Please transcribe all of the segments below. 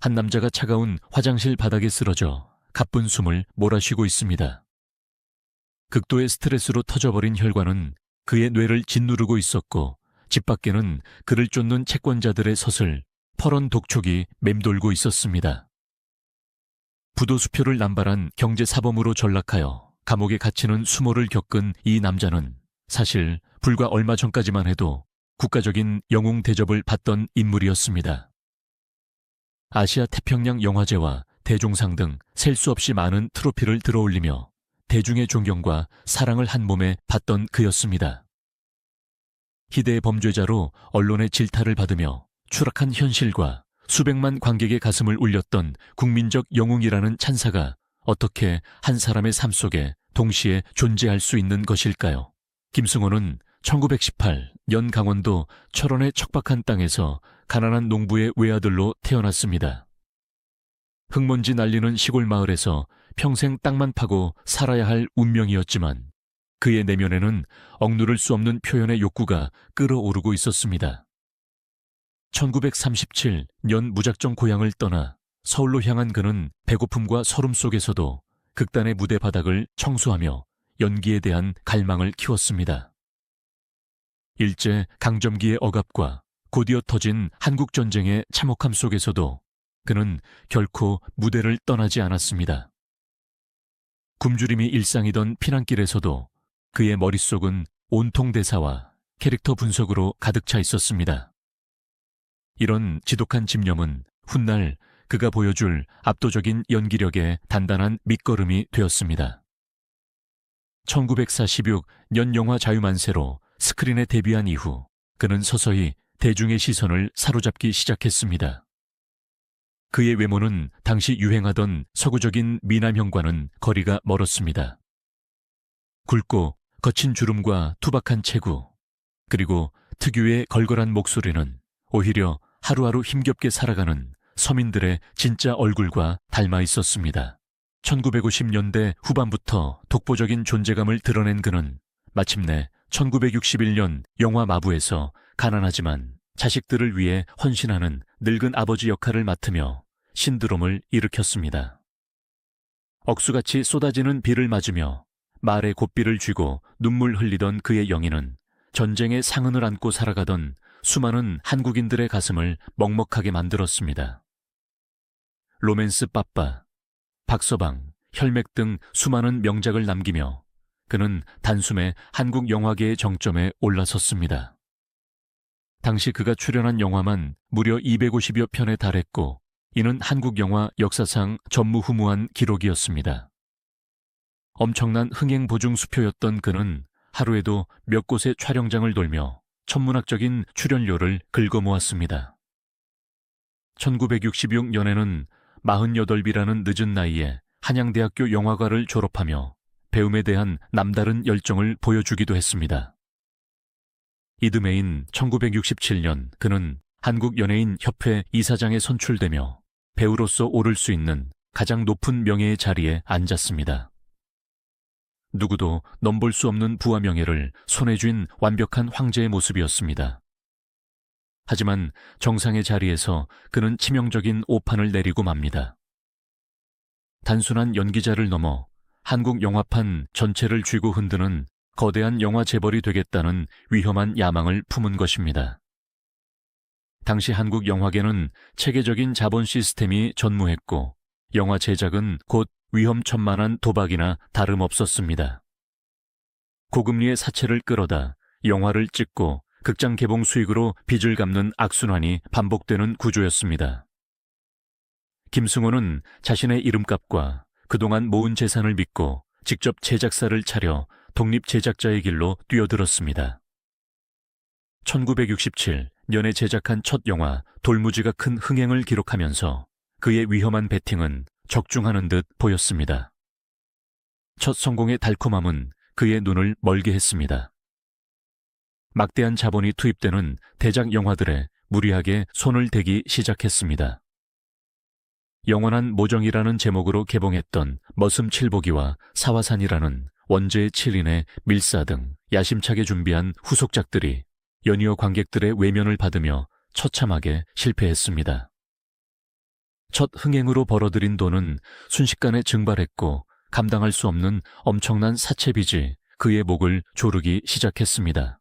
한 남자가 차가운 화장실 바닥에 쓰러져 가쁜 숨을 몰아쉬고 있습니다. 극도의 스트레스로 터져버린 혈관은 그의 뇌를 짓누르고 있었고 집 밖에는 그를 쫓는 채권자들의 서슬, 퍼런 독촉이 맴돌고 있었습니다. 부도수표를 남발한 경제사범으로 전락하여 감옥에 갇히는 수모를 겪은 이 남자는 사실 불과 얼마 전까지만 해도 국가적인 영웅 대접을 받던 인물이었습니다. 아시아 태평양 영화제와 대종상 등 셀 수 없이 많은 트로피를 들어올리며 대중의 존경과 사랑을 한 몸에 받던 그였습니다. 희대의 범죄자로 언론의 질타를 받으며 추락한 현실과 수백만 관객의 가슴을 울렸던 국민적 영웅이라는 찬사가 어떻게 한 사람의 삶 속에 동시에 존재할 수 있는 것일까요? 김승호는 1918년 강원도 철원의 척박한 땅에서 가난한 농부의 외아들로 태어났습니다. 흙먼지 날리는 시골 마을에서 평생 땅만 파고 살아야 할 운명이었지만 그의 내면에는 억누를 수 없는 표현의 욕구가 끓어오르고 있었습니다. 1937년 무작정 고향을 떠나 서울로 향한 그는 배고픔과 서름 속에서도 극단의 무대 바닥을 청소하며 연기에 대한 갈망을 키웠습니다. 일제 강점기의 억압과 곧이어 터진 한국전쟁의 참혹함 속에서도 그는 결코 무대를 떠나지 않았습니다. 굶주림이 일상이던 피난길에서도 그의 머릿속은 온통 대사와 캐릭터 분석으로 가득 차 있었습니다. 이런 지독한 집념은 훗날 그가 보여줄 압도적인 연기력의 단단한 밑거름이 되었습니다. 1946년 영화 자유만세로 스크린에 데뷔한 이후 그는 서서히 대중의 시선을 사로잡기 시작했습니다. 그의 외모는 당시 유행하던 서구적인 미남형과는 거리가 멀었습니다. 굵고 거친 주름과 투박한 체구, 그리고 특유의 걸걸한 목소리는 오히려 하루하루 힘겹게 살아가는 서민들의 진짜 얼굴과 닮아 있었습니다. 1950년대 후반부터 독보적인 존재감을 드러낸 그는 마침내 1961년 영화 마부에서 가난하지만 자식들을 위해 헌신하는 늙은 아버지 역할을 맡으며 신드롬을 일으켰습니다. 억수같이 쏟아지는 비를 맞으며 말에 고삐를 쥐고 눈물 흘리던 그의 영인은 전쟁의 상흔을 안고 살아가던 수많은 한국인들의 가슴을 먹먹하게 만들었습니다. 로맨스 빠빠, 박서방, 혈맥 등 수많은 명작을 남기며 그는 단숨에 한국 영화계의 정점에 올라섰습니다. 당시 그가 출연한 영화만 무려 250여 편에 달했고 이는 한국 영화 역사상 전무후무한 기록이었습니다. 엄청난 흥행 보증 수표였던 그는 하루에도 몇 곳의 촬영장을 돌며 천문학적인 출연료를 긁어모았습니다. 1966년에는 48이라는 늦은 나이에 한양대학교 영화과를 졸업하며 배움에 대한 남다른 열정을 보여주기도 했습니다. 이듬해인 1967년 그는 한국연예인협회 이사장에 선출되며 배우로서 오를 수 있는 가장 높은 명예의 자리에 앉았습니다. 누구도 넘볼 수 없는 부와 명예를 손에 쥔 완벽한 황제의 모습이었습니다. 하지만 정상의 자리에서 그는 치명적인 오판을 내리고 맙니다. 단순한 연기자를 넘어 한국 영화판 전체를 쥐고 흔드는 거대한 영화 재벌이 되겠다는 위험한 야망을 품은 것입니다. 당시 한국 영화계는 체계적인 자본 시스템이 전무했고 영화 제작은 곧 위험천만한 도박이나 다름없었습니다. 고금리의 사채를 끌어다 영화를 찍고 극장 개봉 수익으로 빚을 갚는 악순환이 반복되는 구조였습니다. 김승호는 자신의 이름값과 그동안 모은 재산을 믿고 직접 제작사를 차려 독립제작자의 길로 뛰어들었습니다. 1967년에 제작한 첫 영화 돌무지가 큰 흥행을 기록하면서 그의 위험한 배팅은 적중하는 듯 보였습니다. 첫 성공의 달콤함은 그의 눈을 멀게 했습니다. 막대한 자본이 투입되는 대작 영화들에 무리하게 손을 대기 시작했습니다. 영원한 모정이라는 제목으로 개봉했던 머슴칠보기와 사화산이라는 원제의 7인의 밀사 등 야심차게 준비한 후속작들이 연이어 관객들의 외면을 받으며 처참하게 실패했습니다. 첫 흥행으로 벌어들인 돈은 순식간에 증발했고 감당할 수 없는 엄청난 사채빚이 그의 목을 조르기 시작했습니다.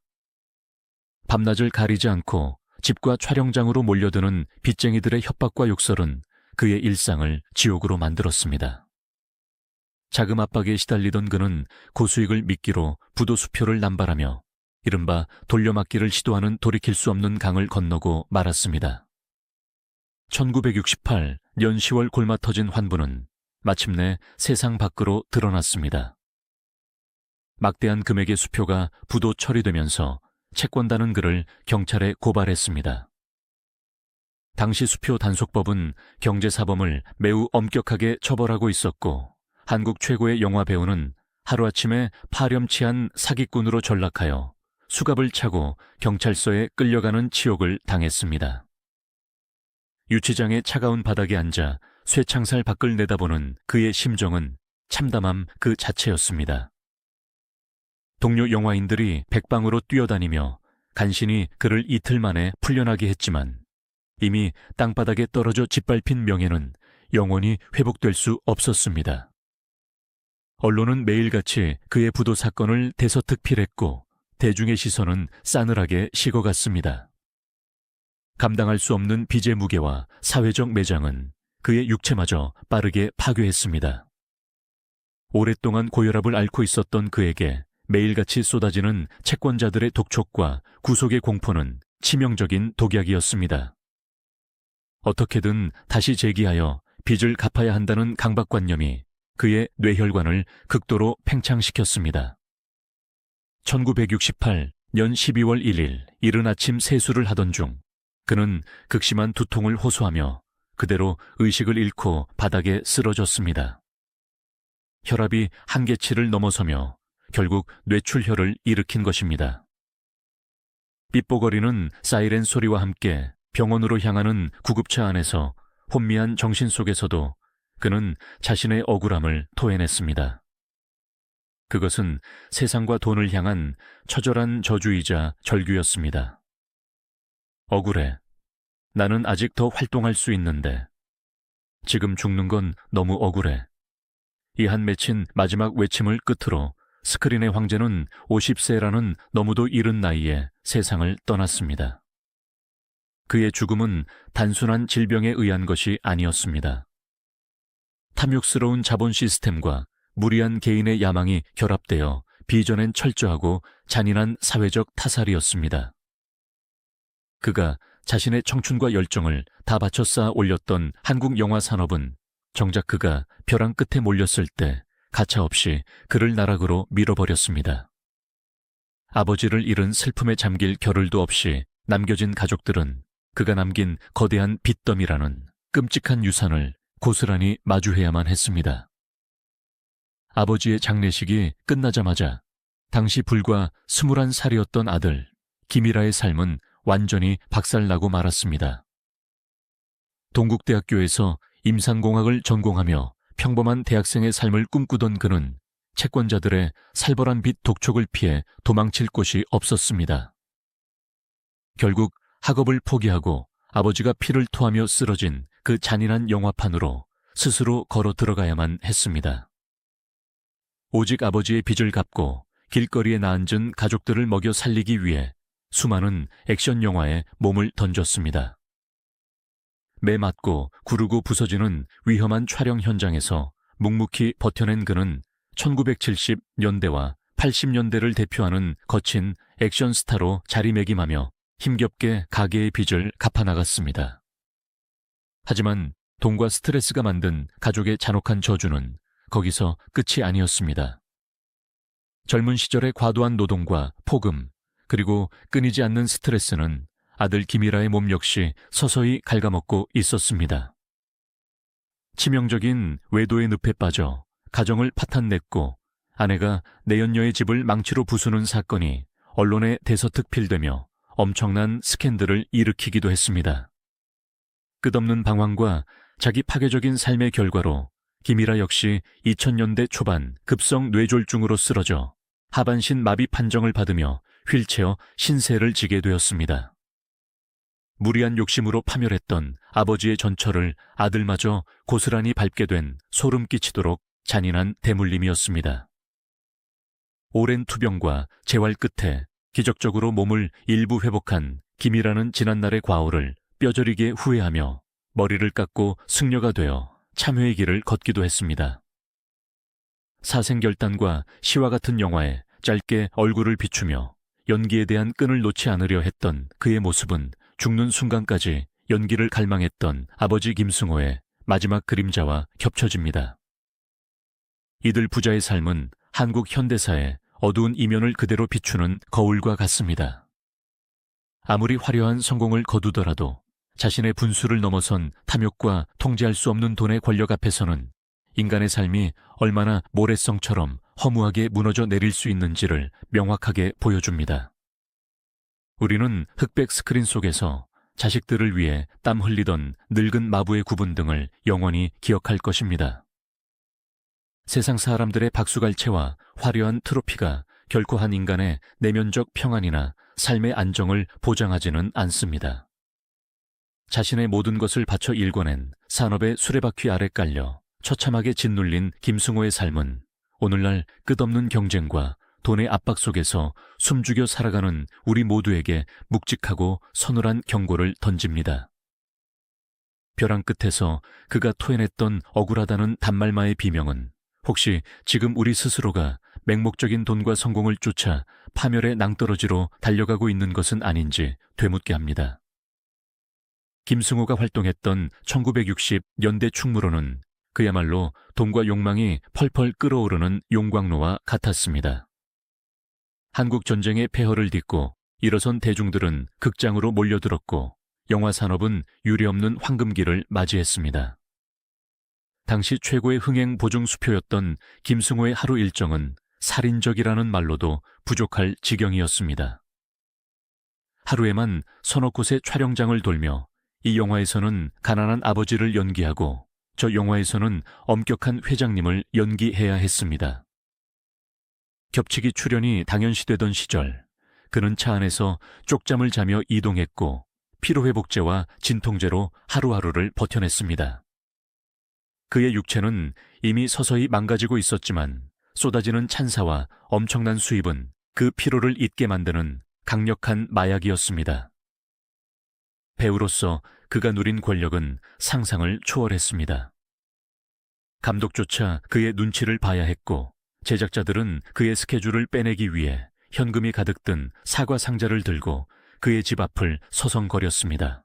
밤낮을 가리지 않고 집과 촬영장으로 몰려드는 빚쟁이들의 협박과 욕설은 그의 일상을 지옥으로 만들었습니다. 자금 압박에 시달리던 그는 고수익을 미끼로 부도 수표를 남발하며 이른바 돌려막기를 시도하는 돌이킬 수 없는 강을 건너고 말았습니다. 1968년 10월 골마 터진 환부는 마침내 세상 밖으로 드러났습니다. 막대한 금액의 수표가 부도 처리되면서 채권단은 그를 경찰에 고발했습니다. 당시 수표 단속법은 경제사범을 매우 엄격하게 처벌하고 있었고 한국 최고의 영화 배우는 하루아침에 파렴치한 사기꾼으로 전락하여 수갑을 차고 경찰서에 끌려가는 치욕을 당했습니다. 유치장의 차가운 바닥에 앉아 쇠창살 밖을 내다보는 그의 심정은 참담함 그 자체였습니다. 동료 영화인들이 백방으로 뛰어다니며 간신히 그를 이틀 만에 풀려나게 했지만 이미 땅바닥에 떨어져 짓밟힌 명예는 영원히 회복될 수 없었습니다. 언론은 매일같이 그의 부도 사건을 대서특필했고 대중의 시선은 싸늘하게 식어갔습니다. 감당할 수 없는 빚의 무게와 사회적 매장은 그의 육체마저 빠르게 파괴했습니다. 오랫동안 고혈압을 앓고 있었던 그에게 매일같이 쏟아지는 채권자들의 독촉과 구속의 공포는 치명적인 독약이었습니다. 어떻게든 다시 재기하여 빚을 갚아야 한다는 강박관념이 그의 뇌혈관을 극도로 팽창시켰습니다. 1968년 12월 1일 이른 아침 세수를 하던 중 그는 극심한 두통을 호소하며 그대로 의식을 잃고 바닥에 쓰러졌습니다. 혈압이 한계치를 넘어서며 결국 뇌출혈을 일으킨 것입니다. 삐뽀거리는 사이렌 소리와 함께 병원으로 향하는 구급차 안에서 혼미한 정신 속에서도 그는 자신의 억울함을 토해냈습니다. 그것은 세상과 돈을 향한 처절한 저주이자 절규였습니다. 억울해. 나는 아직 더 활동할 수 있는데. 지금 죽는 건 너무 억울해. 이 한 맺힌 마지막 외침을 끝으로 스크린의 황제는 50세라는 너무도 이른 나이에 세상을 떠났습니다. 그의 죽음은 단순한 질병에 의한 것이 아니었습니다. 탐욕스러운 자본 시스템과 무리한 개인의 야망이 결합되어 빚어낸 철저하고 잔인한 사회적 타살이었습니다. 그가 자신의 청춘과 열정을 다 바쳐 쌓아 올렸던 한국 영화 산업은 정작 그가 벼랑 끝에 몰렸을 때 가차없이 그를 나락으로 밀어버렸습니다. 아버지를 잃은 슬픔에 잠길 겨를도 없이 남겨진 가족들은 그가 남긴 거대한 빚더미라는 끔찍한 유산을 고스란히 마주해야만 했습니다. 아버지의 장례식이 끝나자마자 당시 불과 21살이었던 아들 김일아의 삶은 완전히 박살나고 말았습니다. 동국대학교에서 임상공학을 전공하며 평범한 대학생의 삶을 꿈꾸던 그는 채권자들의 살벌한 빚 독촉을 피해 도망칠 곳이 없었습니다. 결국 학업을 포기하고 아버지가 피를 토하며 쓰러진 그 잔인한 영화판으로 스스로 걸어 들어가야만 했습니다. 오직 아버지의 빚을 갚고 길거리에 나앉은 가족들을 먹여 살리기 위해 수많은 액션 영화에 몸을 던졌습니다. 매 맞고 구르고 부서지는 위험한 촬영 현장에서 묵묵히 버텨낸 그는 1970년대와 80년대를 대표하는 거친 액션 스타로 자리매김하며 힘겹게 가계의 빚을 갚아나갔습니다. 하지만 돈과 스트레스가 만든 가족의 잔혹한 저주는 거기서 끝이 아니었습니다. 젊은 시절의 과도한 노동과 폭음, 그리고 끊이지 않는 스트레스는 아들 김일아의 몸 역시 서서히 갉아먹고 있었습니다. 치명적인 외도의 늪에 빠져 가정을 파탄냈고 아내가 내연녀의 집을 망치로 부수는 사건이 언론에 대서특필되며 엄청난 스캔들을 일으키기도 했습니다. 끝없는 방황과 자기 파괴적인 삶의 결과로 김일아 역시 2000년대 초반 급성 뇌졸중으로 쓰러져 하반신 마비 판정을 받으며 휠체어 신세를 지게 되었습니다. 무리한 욕심으로 파멸했던 아버지의 전철을 아들마저 고스란히 밟게 된 소름 끼치도록 잔인한 대물림이었습니다. 오랜 투병과 재활 끝에 기적적으로 몸을 일부 회복한 김이라는 지난날의 과오를 뼈저리게 후회하며 머리를 깎고 승려가 되어 참회의 길을 걷기도 했습니다. 사생결단과 시와 같은 영화에 짧게 얼굴을 비추며 연기에 대한 끈을 놓지 않으려 했던 그의 모습은 죽는 순간까지 연기를 갈망했던 아버지 김승호의 마지막 그림자와 겹쳐집니다. 이들 부자의 삶은 한국 현대사의 어두운 이면을 그대로 비추는 거울과 같습니다. 아무리 화려한 성공을 거두더라도 자신의 분수를 넘어선 탐욕과 통제할 수 없는 돈의 권력 앞에서는 인간의 삶이 얼마나 모래성처럼 허무하게 무너져 내릴 수 있는지를 명확하게 보여줍니다. 우리는 흑백 스크린 속에서 자식들을 위해 땀 흘리던 늙은 마부의 구분 등을 영원히 기억할 것입니다. 세상 사람들의 박수갈채와 화려한 트로피가 결코 한 인간의 내면적 평안이나 삶의 안정을 보장하지는 않습니다. 자신의 모든 것을 바쳐 일궈낸 산업의 수레바퀴 아래 깔려 처참하게 짓눌린 김승호의 삶은 오늘날 끝없는 경쟁과 돈의 압박 속에서 숨죽여 살아가는 우리 모두에게 묵직하고 서늘한 경고를 던집니다. 벼랑 끝에서 그가 토해냈던 억울하다는 단말마의 비명은 혹시 지금 우리 스스로가 맹목적인 돈과 성공을 쫓아 파멸의 낭떠러지로 달려가고 있는 것은 아닌지 되묻게 합니다. 김승호가 활동했던 1960 연대 충무로는 그야말로 돈과 욕망이 펄펄 끓어오르는 용광로와 같았습니다. 한국 전쟁의 폐허를 딛고 일어선 대중들은 극장으로 몰려들었고 영화 산업은 유례없는 황금기를 맞이했습니다. 당시 최고의 흥행 보증 수표였던 김승호의 하루 일정은 살인적이라는 말로도 부족할 지경이었습니다. 하루에만 서너 곳의 촬영장을 돌며 이 영화에서는 가난한 아버지를 연기하고 저 영화에서는 엄격한 회장님을 연기해야 했습니다. 겹치기 출연이 당연시되던 시절, 그는 차 안에서 쪽잠을 자며 이동했고 피로회복제와 진통제로 하루하루를 버텨냈습니다. 그의 육체는 이미 서서히 망가지고 있었지만 쏟아지는 찬사와 엄청난 수입은 그 피로를 잊게 만드는 강력한 마약이었습니다. 배우로서 그가 누린 권력은 상상을 초월했습니다. 감독조차 그의 눈치를 봐야 했고 제작자들은 그의 스케줄을 빼내기 위해 현금이 가득 든 사과 상자를 들고 그의 집 앞을 서성거렸습니다.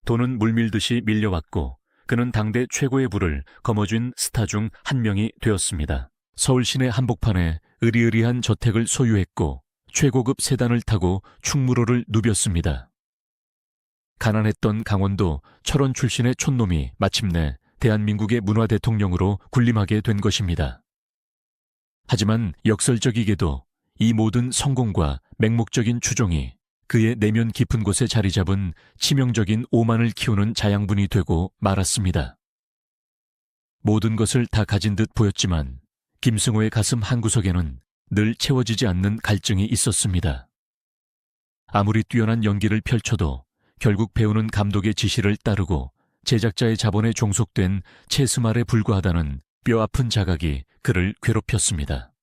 돈은 물밀듯이 밀려왔고 그는 당대 최고의 부를 거머쥔 스타 중 한 명이 되었습니다. 서울 시내 한복판에 으리으리한 저택을 소유했고 최고급 세단을 타고 충무로를 누볐습니다. 가난했던 강원도 철원 출신의 촌놈이 마침내 대한민국의 문화 대통령으로 군림하게 된 것입니다. 하지만 역설적이게도 이 모든 성공과 맹목적인 추종이 그의 내면 깊은 곳에 자리 잡은 치명적인 오만을 키우는 자양분이 되고 말았습니다. 모든 것을 다 가진 듯 보였지만 김승호의 가슴 한구석에는 늘 채워지지 않는 갈증이 있었습니다. 아무리 뛰어난 연기를 펼쳐도 결국 배우는 감독의 지시를 따르고 제작자의 자본에 종속된 채스말에 불과하다는 뼈아픈 자각이 그를 괴롭혔습니다.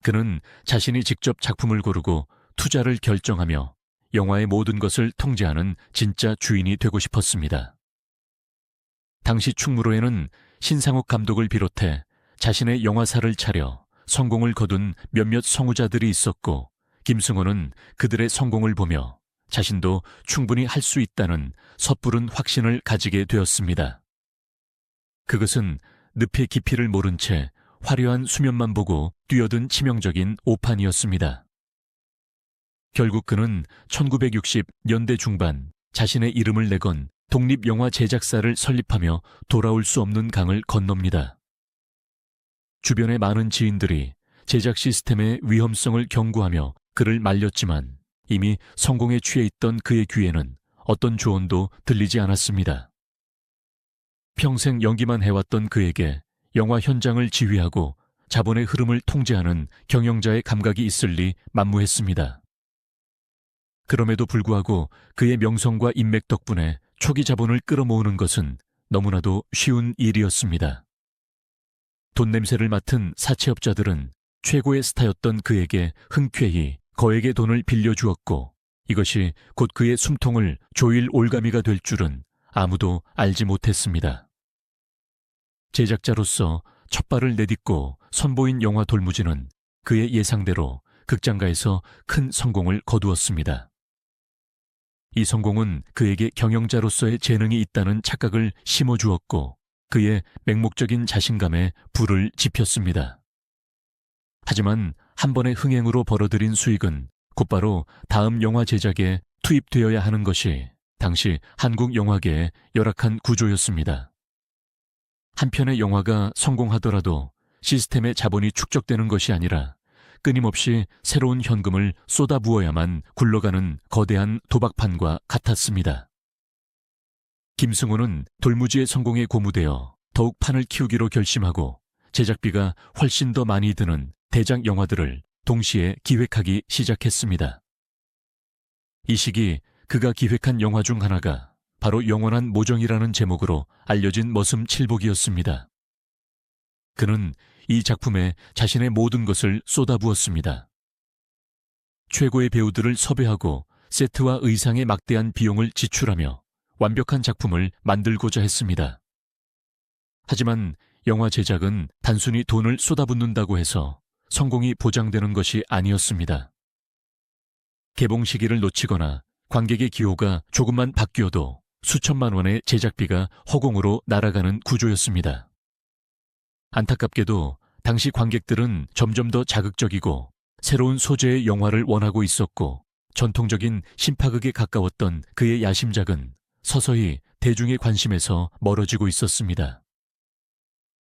그는 자신이 직접 작품을 고르고 투자를 결정하며 영화의 모든 것을 통제하는 진짜 주인이 되고 싶었습니다. 당시 충무로에는 신상옥 감독을 비롯해 자신의 영화사를 차려 성공을 거둔 몇몇 성우자들이 있었고 김승호는 그들의 성공을 보며 자신도 충분히 할 수 있다는 섣부른 확신을 가지게 되었습니다. 그것은 늪의 깊이를 모른 채 화려한 수면만 보고 뛰어든 치명적인 오판이었습니다. 결국 그는 1960 년대 중반 자신의 이름을 내건 독립영화 제작사를 설립하며 돌아올 수 없는 강을 건넙니다. 주변의 많은 지인들이 제작 시스템의 위험성을 경고하며 그를 말렸지만 이미 성공에 취해 있던 그의 귀에는 어떤 조언도 들리지 않았습니다. 평생 연기만 해왔던 그에게 영화 현장을 지휘하고 자본의 흐름을 통제하는 경영자의 감각이 있을 리 만무했습니다. 그럼에도 불구하고 그의 명성과 인맥 덕분에 초기 자본을 끌어모으는 것은 너무나도 쉬운 일이었습니다. 돈 냄새를 맡은 사채업자들은 최고의 스타였던 그에게 흔쾌히 거액의 돈을 빌려주었고, 이것이 곧 그의 숨통을 조일 올가미가 될 줄은 아무도 알지 못했습니다. 제작자로서 첫 발을 내딛고 선보인 영화 돌무지는 그의 예상대로 극장가에서 큰 성공을 거두었습니다. 이 성공은 그에게 경영자로서의 재능이 있다는 착각을 심어주었고, 그의 맹목적인 자신감에 불을 지폈습니다. 하지만 한 번의 흥행으로 벌어들인 수익은 곧바로 다음 영화 제작에 투입되어야 하는 것이 당시 한국 영화계의 열악한 구조였습니다. 한 편의 영화가 성공하더라도 시스템의 자본이 축적되는 것이 아니라 끊임없이 새로운 현금을 쏟아부어야만 굴러가는 거대한 도박판과 같았습니다. 김승호는 돌무지의 성공에 고무되어 더욱 판을 키우기로 결심하고 제작비가 훨씬 더 많이 드는 대작 영화들을 동시에 기획하기 시작했습니다. 이 시기 그가 기획한 영화 중 하나가 바로 영원한 모정이라는 제목으로 알려진 머슴 칠복이었습니다. 그는 이 작품에 자신의 모든 것을 쏟아부었습니다. 최고의 배우들을 섭외하고 세트와 의상에 막대한 비용을 지출하며 완벽한 작품을 만들고자 했습니다. 하지만 영화 제작은 단순히 돈을 쏟아붓는다고 해서 성공이 보장되는 것이 아니었습니다. 개봉 시기를 놓치거나 관객의 기호가 조금만 바뀌어도 수천만 원의 제작비가 허공으로 날아가는 구조였습니다. 안타깝게도 당시 관객들은 점점 더 자극적이고 새로운 소재의 영화를 원하고 있었고, 전통적인 신파극에 가까웠던 그의 야심작은 서서히 대중의 관심에서 멀어지고 있었습니다.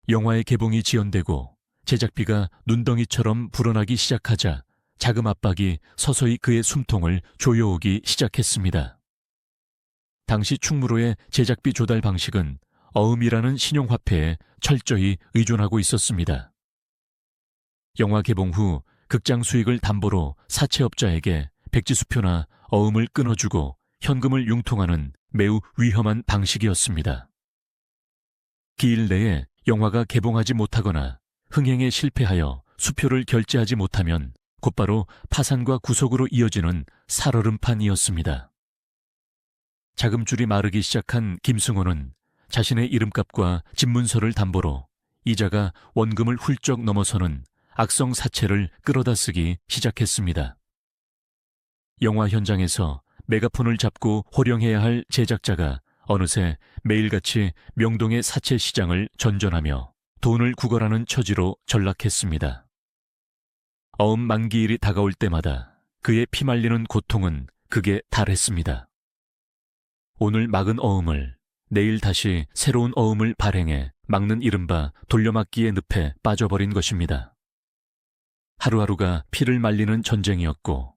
영화의 개봉이 지연되고 제작비가 눈덩이처럼 불어나기 시작하자 자금 압박이 서서히 그의 숨통을 조여오기 시작했습니다. 당시 충무로의 제작비 조달 방식은 어음이라는 신용화폐에 철저히 의존하고 있었습니다. 영화 개봉 후 극장 수익을 담보로 사채업자에게 백지수표나 어음을 끊어주고 현금을 융통하는 매우 위험한 방식이었습니다. 기일 내에 영화가 개봉하지 못하거나 흥행에 실패하여 수표를 결제하지 못하면 곧바로 파산과 구속으로 이어지는 살얼음판이었습니다. 자금줄이 마르기 시작한 김승호는 자신의 이름값과 집문서를 담보로 이자가 원금을 훌쩍 넘어서는 악성 사채를 끌어다 쓰기 시작했습니다. 영화 현장에서 메가폰을 잡고 호령해야 할 제작자가 어느새 매일같이 명동의 사채 시장을 전전하며 돈을 구걸하는 처지로 전락했습니다. 어음 만기일이 다가올 때마다 그의 피말리는 고통은 극에 달했습니다. 오늘 막은 어음을 내일 다시 새로운 어음을 발행해 막는 이른바 돌려막기의 늪에 빠져버린 것입니다. 하루하루가 피를 말리는 전쟁이었고,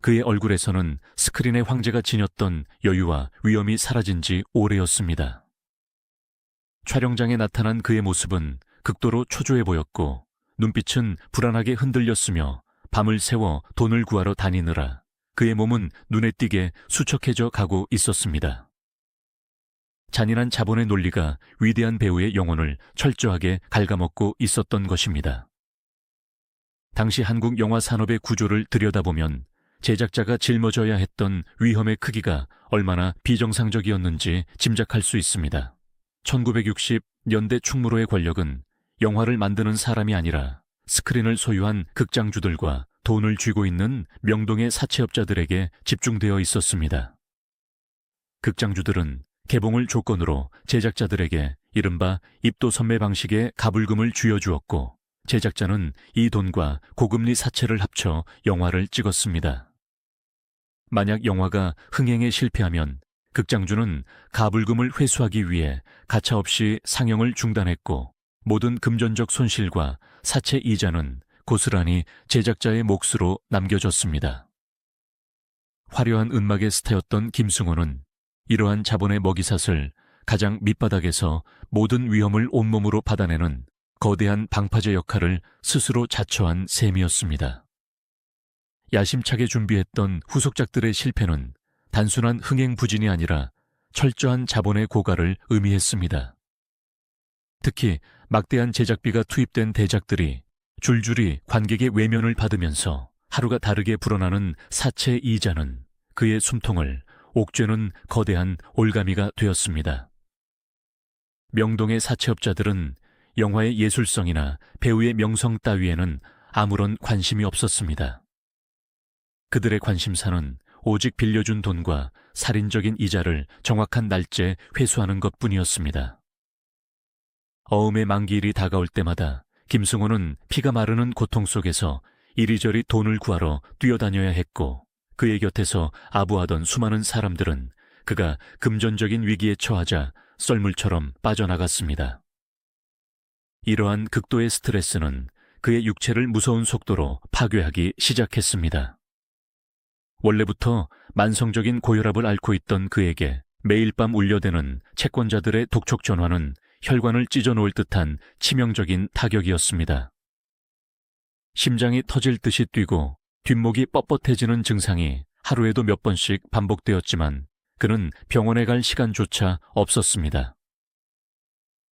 그의 얼굴에서는 스크린의 황제가 지녔던 여유와 위엄이 사라진 지 오래였습니다. 촬영장에 나타난 그의 모습은 극도로 초조해 보였고, 눈빛은 불안하게 흔들렸으며 밤을 새워 돈을 구하러 다니느라 그의 몸은 눈에 띄게 수척해져 가고 있었습니다. 잔인한 자본의 논리가 위대한 배우의 영혼을 철저하게 갉아먹고 있었던 것입니다. 당시 한국 영화 산업의 구조를 들여다보면 제작자가 짊어져야 했던 위험의 크기가 얼마나 비정상적이었는지 짐작할 수 있습니다. 1960년대 충무로의 권력은 영화를 만드는 사람이 아니라 스크린을 소유한 극장주들과 돈을 쥐고 있는 명동의 사채업자들에게 집중되어 있었습니다. 극장주들은 개봉을 조건으로 제작자들에게 이른바 입도선매 방식의 가불금을 쥐어주었고, 제작자는 이 돈과 고금리 사채를 합쳐 영화를 찍었습니다. 만약 영화가 흥행에 실패하면 극장주는 가불금을 회수하기 위해 가차없이 상영을 중단했고, 모든 금전적 손실과 사채 이자는 고스란히 제작자의 몫으로 남겨졌습니다. 화려한 음악의 스타였던 김승호는 이러한 자본의 먹이삿을 가장 밑바닥에서 모든 위험을 온몸으로 받아내는 거대한 방파제 역할을 스스로 자처한 셈이었습니다. 야심차게 준비했던 후속작들의 실패는 단순한 흥행 부진이 아니라 철저한 자본의 고갈을 의미했습니다. 특히 막대한 제작비가 투입된 대작들이 줄줄이 관객의 외면을 받으면서 하루가 다르게 불어나는 사채 이자는 그의 숨통을 옥죄는 거대한 올가미가 되었습니다. 명동의 사채업자들은 영화의 예술성이나 배우의 명성 따위에는 아무런 관심이 없었습니다. 그들의 관심사는 오직 빌려준 돈과 살인적인 이자를 정확한 날짜에 회수하는 것뿐이었습니다. 어음의 만기일이 다가올 때마다 김승호는 피가 마르는 고통 속에서 이리저리 돈을 구하러 뛰어다녀야 했고, 그의 곁에서 아부하던 수많은 사람들은 그가 금전적인 위기에 처하자 썰물처럼 빠져나갔습니다. 이러한 극도의 스트레스는 그의 육체를 무서운 속도로 파괴하기 시작했습니다. 원래부터 만성적인 고혈압을 앓고 있던 그에게 매일 밤 울려대는 채권자들의 독촉 전화는 혈관을 찢어놓을 듯한 치명적인 타격이었습니다. 심장이 터질 듯이 뛰고 뒷목이 뻣뻣해지는 증상이 하루에도 몇 번씩 반복되었지만 그는 병원에 갈 시간조차 없었습니다.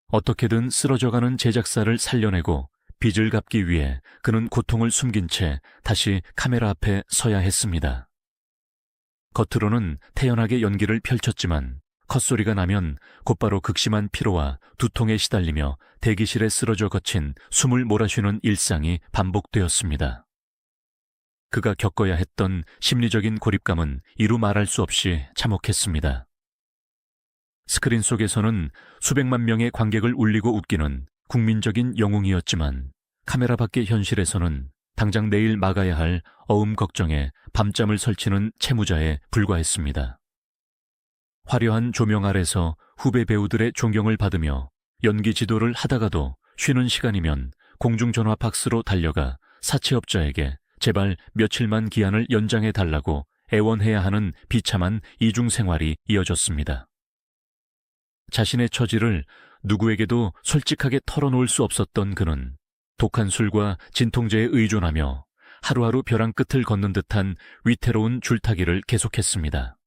어떻게든 쓰러져가는 제작사를 살려내고 빚을 갚기 위해 그는 고통을 숨긴 채 다시 카메라 앞에 서야 했습니다. 겉으로는 태연하게 연기를 펼쳤지만 컷소리가 나면 곧바로 극심한 피로와 두통에 시달리며 대기실에 쓰러져 거친 숨을 몰아쉬는 일상이 반복되었습니다. 그가 겪어야 했던 심리적인 고립감은 이루 말할 수 없이 참혹했습니다. 스크린 속에서는 수백만 명의 관객을 울리고 웃기는 국민적인 영웅이었지만 카메라 밖의 현실에서는 당장 내일 막아야 할 어음 걱정에 밤잠을 설치는 채무자에 불과했습니다. 화려한 조명 아래서 후배 배우들의 존경을 받으며 연기 지도를 하다가도 쉬는 시간이면 공중전화 박스로 달려가 사채업자에게 제발 며칠만 기한을 연장해 달라고 애원해야 하는 비참한 이중 생활이 이어졌습니다. 자신의 처지를 누구에게도 솔직하게 털어놓을 수 없었던 그는 독한 술과 진통제에 의존하며 하루하루 벼랑 끝을 걷는 듯한 위태로운 줄타기를 계속했습니다.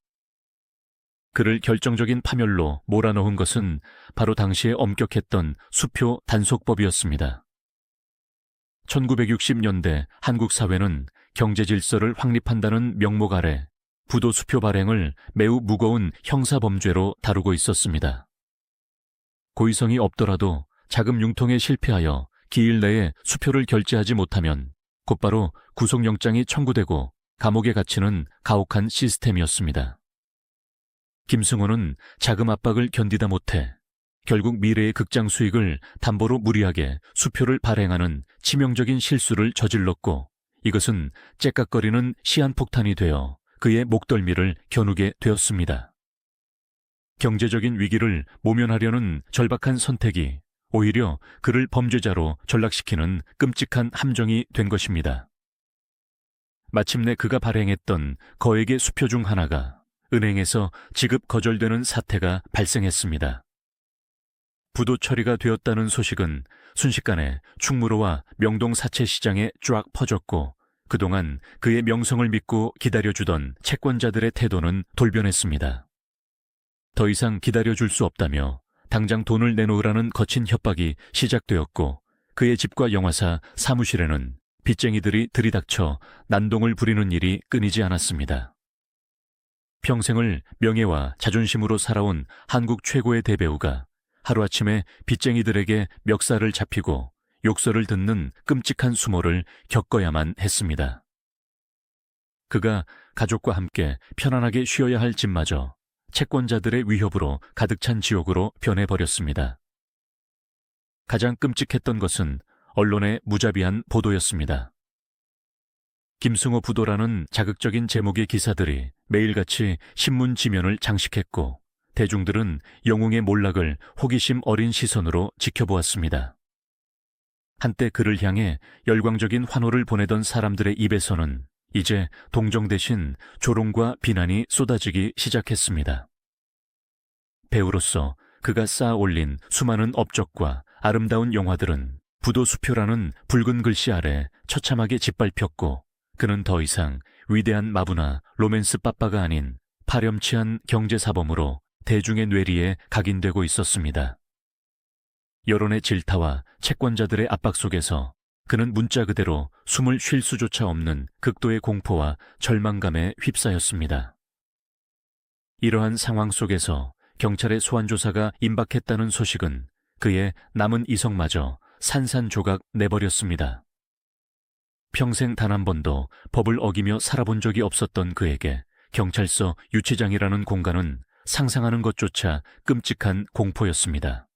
그를 결정적인 파멸로 몰아넣은 것은 바로 당시에 엄격했던 수표 단속법이었습니다. 1960년대 한국 사회는 경제 질서를 확립한다는 명목 아래 부도 수표 발행을 매우 무거운 형사범죄로 다루고 있었습니다. 고의성이 없더라도 자금 융통에 실패하여 기일 내에 수표를 결제하지 못하면 곧바로 구속영장이 청구되고 감옥에 갇히는 가혹한 시스템이었습니다. 김승호는 자금 압박을 견디다 못해 결국 미래의 극장 수익을 담보로 무리하게 수표를 발행하는 치명적인 실수를 저질렀고, 이것은 째깍거리는 시한폭탄이 되어 그의 목덜미를 겨누게 되었습니다. 경제적인 위기를 모면하려는 절박한 선택이 오히려 그를 범죄자로 전락시키는 끔찍한 함정이 된 것입니다. 마침내 그가 발행했던 거액의 수표 중 하나가 은행에서 지급 거절되는 사태가 발생했습니다. 부도 처리가 되었다는 소식은 순식간에 충무로와 명동 사채 시장에 쫙 퍼졌고, 그동안 그의 명성을 믿고 기다려주던 채권자들의 태도는 돌변했습니다. 더 이상 기다려줄 수 없다며 당장 돈을 내놓으라는 거친 협박이 시작되었고, 그의 집과 영화사 사무실에는 빚쟁이들이 들이닥쳐 난동을 부리는 일이 끊이지 않았습니다. 평생을 명예와 자존심으로 살아온 한국 최고의 대배우가 하루아침에 빚쟁이들에게 멱살을 잡히고 욕설을 듣는 끔찍한 수모를 겪어야만 했습니다. 그가 가족과 함께 편안하게 쉬어야 할 집마저 채권자들의 위협으로 가득 찬 지옥으로 변해버렸습니다. 가장 끔찍했던 것은 언론의 무자비한 보도였습니다. 김승호 부도라는 자극적인 제목의 기사들이 매일같이 신문 지면을 장식했고, 대중들은 영웅의 몰락을 호기심 어린 시선으로 지켜보았습니다. 한때 그를 향해 열광적인 환호를 보내던 사람들의 입에서는 이제 동정 대신 조롱과 비난이 쏟아지기 시작했습니다. 배우로서 그가 쌓아 올린 수많은 업적과 아름다운 영화들은 부도수표라는 붉은 글씨 아래 처참하게 짓밟혔고, 그는 더 이상 위대한 마부나 로맨스 빠빠가 아닌 파렴치한 경제사범으로 대중의 뇌리에 각인되고 있었습니다. 여론의 질타와 채권자들의 압박 속에서 그는 문자 그대로 숨을 쉴 수조차 없는 극도의 공포와 절망감에 휩싸였습니다. 이러한 상황 속에서 경찰의 소환조사가 임박했다는 소식은 그의 남은 이성마저 산산조각 내버렸습니다. 평생 단 한 번도 법을 어기며 살아본 적이 없었던 그에게 경찰서 유치장이라는 공간은 상상하는 것조차 끔찍한 공포였습니다.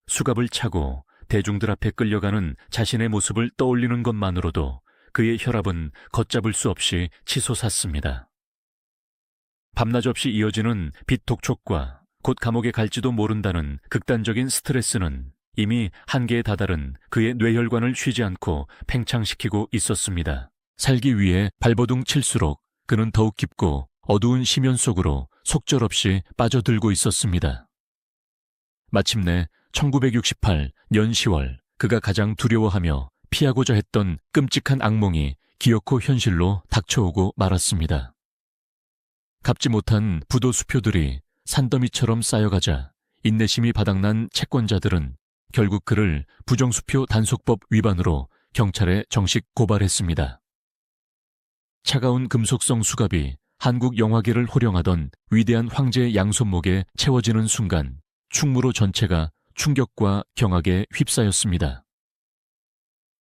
수갑을 차고 대중들 앞에 끌려가는 자신의 모습을 떠올리는 것만으로도 그의 혈압은 걷잡을 수 없이 치솟았습니다. 밤낮 없이 이어지는 빚 독촉과 곧 감옥에 갈지도 모른다는 극단적인 스트레스는 이미 한계에 다다른 그의 뇌혈관을 쉬지 않고 팽창시키고 있었습니다. 살기 위해 발버둥 칠수록 그는 더욱 깊고 어두운 심연 속으로 속절없이 빠져들고 있었습니다. 마침내 1968년 10월 그가 가장 두려워하며 피하고자 했던 끔찍한 악몽이 기어코 현실로 닥쳐오고 말았습니다. 갚지 못한 부도 수표들이 산더미처럼 쌓여가자 인내심이 바닥난 채권자들은 결국 그를 부정수표 단속법 위반으로 경찰에 정식 고발했습니다. 차가운 금속성 수갑이 한국 영화계를 호령하던 위대한 황제의 양손목에 채워지는 순간 충무로 전체가 충격과 경악에 휩싸였습니다.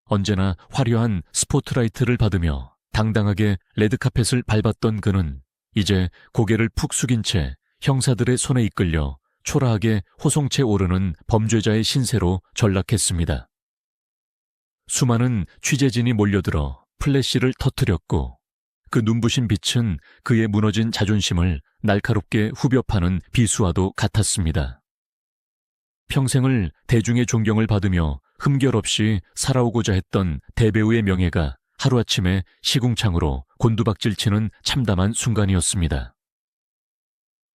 언제나 화려한 스포트라이트를 받으며 당당하게 레드카펫을 밟았던 그는 이제 고개를 푹 숙인 채 형사들의 손에 이끌려 초라하게 호송채 오르는 범죄자의 신세로 전락했습니다. 수많은 취재진이 몰려들어 플래시를 터뜨렸고 그 눈부신 빛은 그의 무너진 자존심을 날카롭게 후벼 파는 비수와도 같았습니다. 평생을 대중의 존경을 받으며 흠결 없이 살아오고자 했던 대배우의 명예가 하루아침에 시궁창으로 곤두박질치는 참담한 순간이었습니다.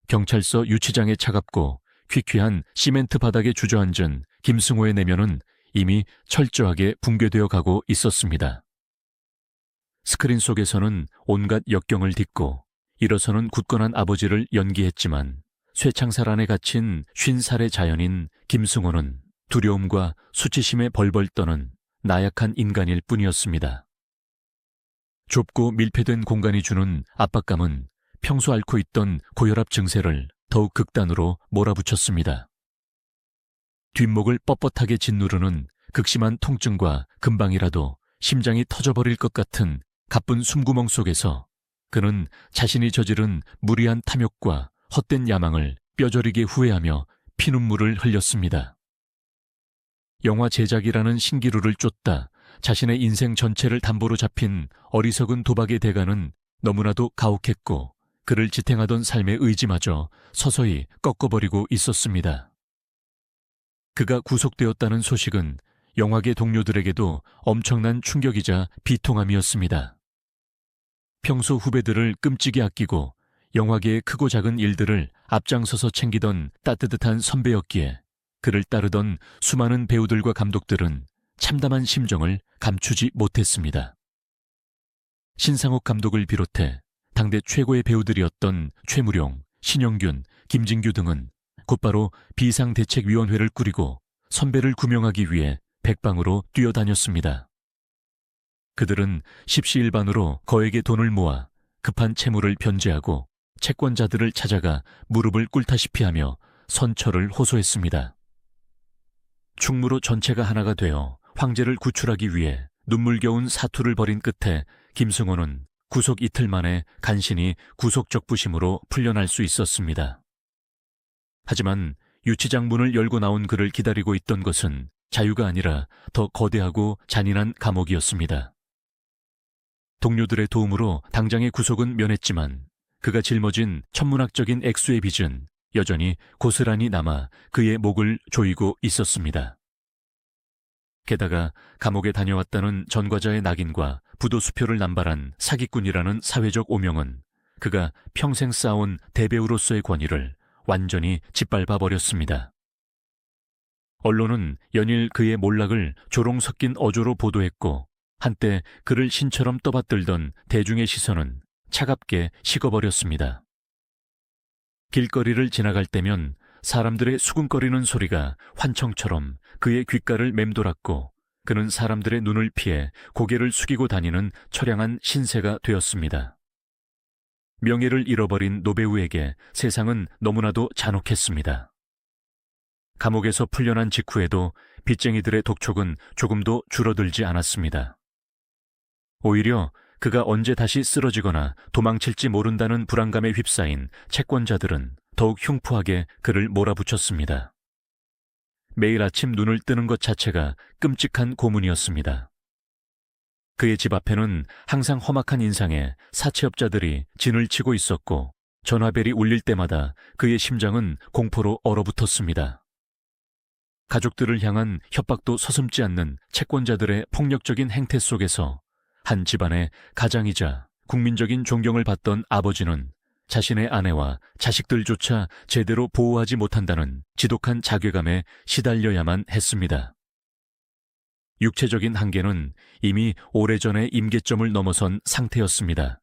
경찰서 유치장에 차갑고 퀴퀴한 시멘트 바닥에 주저앉은 김승호의 내면은 이미 철저하게 붕괴되어 가고 있었습니다. 스크린 속에서는 온갖 역경을 딛고 일어서는 굳건한 아버지를 연기했지만 쇠창살 안에 갇힌 50살의 자연인 김승호는 두려움과 수치심에 벌벌 떠는 나약한 인간일 뿐이었습니다. 좁고 밀폐된 공간이 주는 압박감은 평소 앓고 있던 고혈압 증세를 더욱 극단으로 몰아붙였습니다. 뒷목을 뻣뻣하게 짓누르는 극심한 통증과 금방이라도 심장이 터져버릴 것 같은 가쁜 숨구멍 속에서 그는 자신이 저지른 무리한 탐욕과 헛된 야망을 뼈저리게 후회하며 피눈물을 흘렸습니다. 영화 제작이라는 신기루를 쫓다 자신의 인생 전체를 담보로 잡힌 어리석은 도박의 대가는 너무나도 가혹했고 그를 지탱하던 삶의 의지마저 서서히 꺾어버리고 있었습니다. 그가 구속되었다는 소식은 영화계 동료들에게도 엄청난 충격이자 비통함이었습니다. 평소 후배들을 끔찍이 아끼고 영화계의 크고 작은 일들을 앞장서서 챙기던 따뜻한 선배였기에 그를 따르던 수많은 배우들과 감독들은 참담한 심정을 감추지 못했습니다. 신상옥 감독을 비롯해 당대 최고의 배우들이었던 최무룡, 신영균, 김진규 등은 곧바로 비상대책위원회를 꾸리고 선배를 구명하기 위해 백방으로 뛰어다녔습니다. 그들은 십시일반으로 거액의 돈을 모아 급한 채무를 변제하고 채권자들을 찾아가 무릎을 꿇다시피 하며 선처를 호소했습니다. 충무로 전체가 하나가 되어 황제를 구출하기 위해 눈물겨운 사투를 벌인 끝에 김승호는 구속 이틀 만에 간신히 구속적부심으로 풀려날 수 있었습니다. 하지만 유치장 문을 열고 나온 그를 기다리고 있던 것은 자유가 아니라 더 거대하고 잔인한 감옥이었습니다. 동료들의 도움으로 당장의 구속은 면했지만 그가 짊어진 천문학적인 액수의 빚은 여전히 고스란히 남아 그의 목을 조이고 있었습니다. 게다가 감옥에 다녀왔다는 전과자의 낙인과 부도수표를 남발한 사기꾼이라는 사회적 오명은 그가 평생 쌓아온 대배우로서의 권위를 완전히 짓밟아 버렸습니다. 언론은 연일 그의 몰락을 조롱 섞인 어조로 보도했고 한때 그를 신처럼 떠받들던 대중의 시선은 차갑게 식어버렸습니다. 길거리를 지나갈 때면 사람들의 수군거리는 소리가 환청처럼 그의 귓가를 맴돌았고 그는 사람들의 눈을 피해 고개를 숙이고 다니는 처량한 신세가 되었습니다. 명예를 잃어버린 노배우에게 세상은 너무나도 잔혹했습니다. 감옥에서 풀려난 직후에도 빚쟁이들의 독촉은 조금도 줄어들지 않았습니다. 오히려 그가 언제 다시 쓰러지거나 도망칠지 모른다는 불안감에 휩싸인 채권자들은 더욱 흉포하게 그를 몰아붙였습니다. 매일 아침 눈을 뜨는 것 자체가 끔찍한 고문이었습니다. 그의 집 앞에는 항상 험악한 인상에 사채업자들이 진을 치고 있었고 전화벨이 울릴 때마다 그의 심장은 공포로 얼어붙었습니다. 가족들을 향한 협박도 서슴지 않는 채권자들의 폭력적인 행태 속에서 한 집안의 가장이자 국민적인 존경을 받던 아버지는 자신의 아내와 자식들조차 제대로 보호하지 못한다는 지독한 자괴감에 시달려야만 했습니다. 육체적인 한계는 이미 오래전에 임계점을 넘어선 상태였습니다.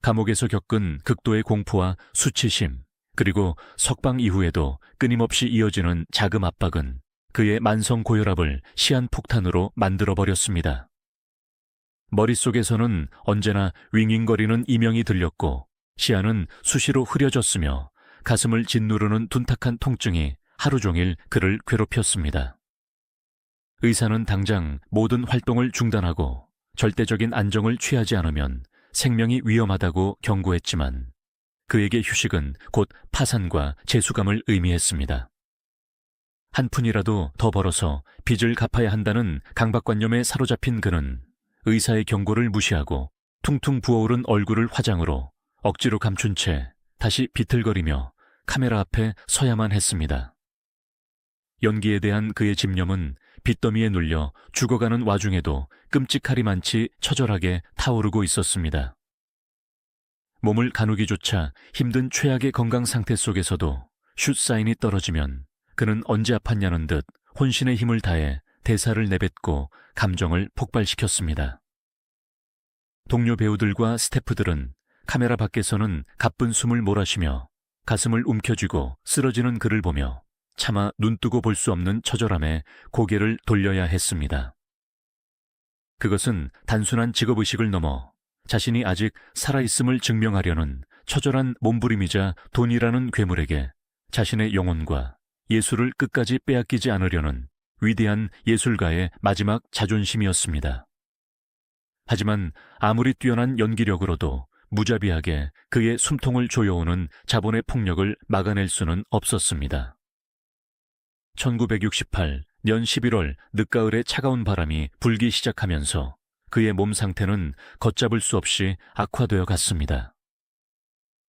감옥에서 겪은 극도의 공포와 수치심, 그리고 석방 이후에도 끊임없이 이어지는 자금 압박은 그의 만성 고혈압을 시한폭탄으로 만들어버렸습니다. 머릿속에서는 언제나 윙윙거리는 이명이 들렸고 시야는 수시로 흐려졌으며 가슴을 짓누르는 둔탁한 통증이 하루 종일 그를 괴롭혔습니다. 의사는 당장 모든 활동을 중단하고 절대적인 안정을 취하지 않으면 생명이 위험하다고 경고했지만 그에게 휴식은 곧 파산과 재수감을 의미했습니다. 한 푼이라도 더 벌어서 빚을 갚아야 한다는 강박관념에 사로잡힌 그는 의사의 경고를 무시하고 퉁퉁 부어오른 얼굴을 화장으로 억지로 감춘 채 다시 비틀거리며 카메라 앞에 서야만 했습니다. 연기에 대한 그의 집념은 빚더미에 눌려 죽어가는 와중에도 끔찍하리만치 처절하게 타오르고 있었습니다. 몸을 가누기조차 힘든 최악의 건강 상태 속에서도 슛 사인이 떨어지면 그는 언제 아팠냐는 듯 혼신의 힘을 다해 대사를 내뱉고 감정을 폭발시켰습니다. 동료 배우들과 스태프들은 카메라 밖에서는 가쁜 숨을 몰아쉬며 가슴을 움켜쥐고 쓰러지는 그를 보며 차마 눈뜨고 볼 수 없는 처절함에 고개를 돌려야 했습니다. 그것은 단순한 직업의식을 넘어 자신이 아직 살아있음을 증명하려는 처절한 몸부림이자 돈이라는 괴물에게 자신의 영혼과 예술을 끝까지 빼앗기지 않으려는 위대한 예술가의 마지막 자존심이었습니다. 하지만 아무리 뛰어난 연기력으로도 무자비하게 그의 숨통을 조여오는 자본의 폭력을 막아낼 수는 없었습니다. 1968년 11월 늦가을의 차가운 바람이 불기 시작하면서 그의 몸 상태는 걷잡을 수 없이 악화되어 갔습니다.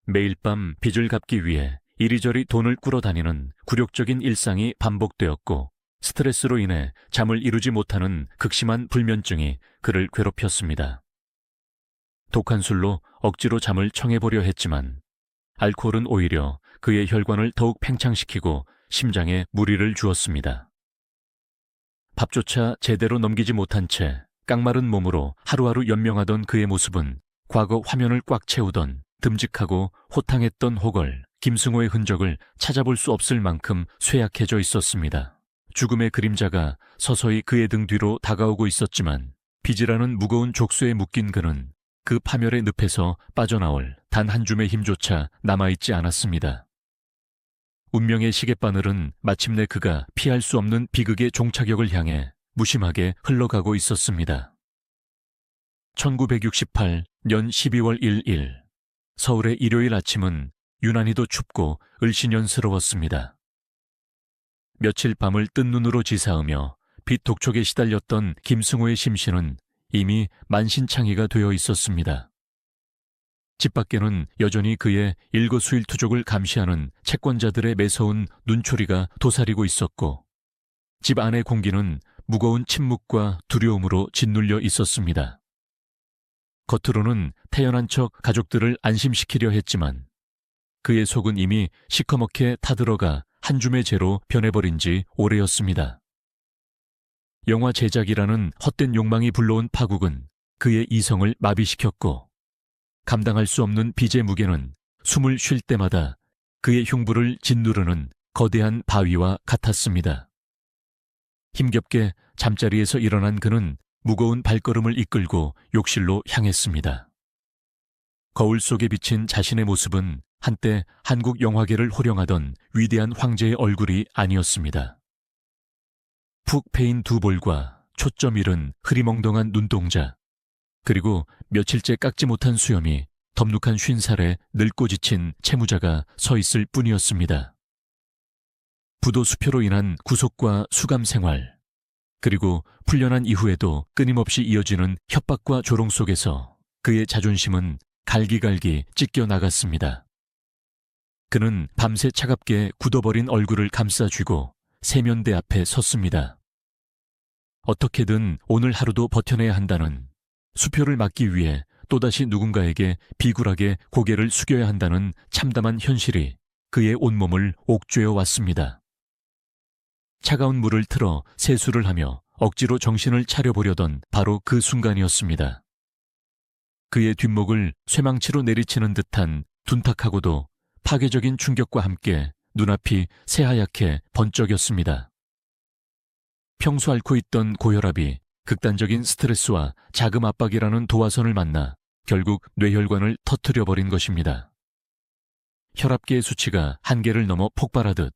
매일 밤 빚을 갚기 위해 이리저리 돈을 꾸러다니는 굴욕적인 일상이 반복되었고 스트레스로 인해 잠을 이루지 못하는 극심한 불면증이 그를 괴롭혔습니다. 독한 술로 억지로 잠을 청해보려 했지만 알코올은 오히려 그의 혈관을 더욱 팽창시키고 심장에 무리를 주었습니다. 밥조차 제대로 넘기지 못한 채 깡마른 몸으로 하루하루 연명하던 그의 모습은 과거 화면을 꽉 채우던 듬직하고 호탕했던 호걸, 김승호의 흔적을 찾아볼 수 없을 만큼 쇠약해져 있었습니다. 죽음의 그림자가 서서히 그의 등 뒤로 다가오고 있었지만 빚이라는 무거운 족쇄에 묶인 그는 그 파멸의 늪에서 빠져나올 단 한 줌의 힘조차 남아있지 않았습니다. 운명의 시계바늘은 마침내 그가 피할 수 없는 비극의 종착역을 향해 무심하게 흘러가고 있었습니다. 1968년 12월 1일 서울의 일요일 아침은 유난히도 춥고 을씨년스러웠습니다. 며칠 밤을 뜬 눈으로 지사으며 빚 독촉에 시달렸던 김승호의 심신은 이미 만신창이가 되어 있었습니다. 집 밖에는 여전히 그의 일거수일투족을 감시하는 채권자들의 매서운 눈초리가 도사리고 있었고 집 안의 공기는 무거운 침묵과 두려움으로 짓눌려 있었습니다. 겉으로는 태연한 척 가족들을 안심시키려 했지만 그의 속은 이미 시커멓게 타들어가 한 줌의 재로 변해버린 지 오래였습니다. 영화 제작이라는 헛된 욕망이 불러온 파국은 그의 이성을 마비시켰고 감당할 수 없는 빚의 무게는 숨을 쉴 때마다 그의 흉부를 짓누르는 거대한 바위와 같았습니다. 힘겹게 잠자리에서 일어난 그는 무거운 발걸음을 이끌고 욕실로 향했습니다. 거울 속에 비친 자신의 모습은 한때 한국 영화계를 호령하던 위대한 황제의 얼굴이 아니었습니다. 푹 패인 두 볼과 초점 잃은 흐리멍덩한 눈동자, 그리고 며칠째 깎지 못한 수염이 덥룩한 50살에 늙고 지친 채무자가 서 있을 뿐이었습니다. 부도 수표로 인한 구속과 수감 생활, 그리고 풀려난 이후에도 끊임없이 이어지는 협박과 조롱 속에서 그의 자존심은 갈기갈기 찢겨 나갔습니다. 그는 밤새 차갑게 굳어버린 얼굴을 감싸쥐고 세면대 앞에 섰습니다. 어떻게든 오늘 하루도 버텨내야 한다는, 수표를 막기 위해 또다시 누군가에게 비굴하게 고개를 숙여야 한다는 참담한 현실이 그의 온몸을 옥죄어 왔습니다. 차가운 물을 틀어 세수를 하며 억지로 정신을 차려보려던 바로 그 순간이었습니다. 그의 뒷목을 쇠망치로 내리치는 듯한 둔탁하고도 파괴적인 충격과 함께 눈앞이 새하얗게 번쩍였습니다. 평소 앓고 있던 고혈압이 극단적인 스트레스와 자금 압박이라는 도화선을 만나 결국 뇌혈관을 터뜨려버린 것입니다. 혈압계의 수치가 한계를 넘어 폭발하듯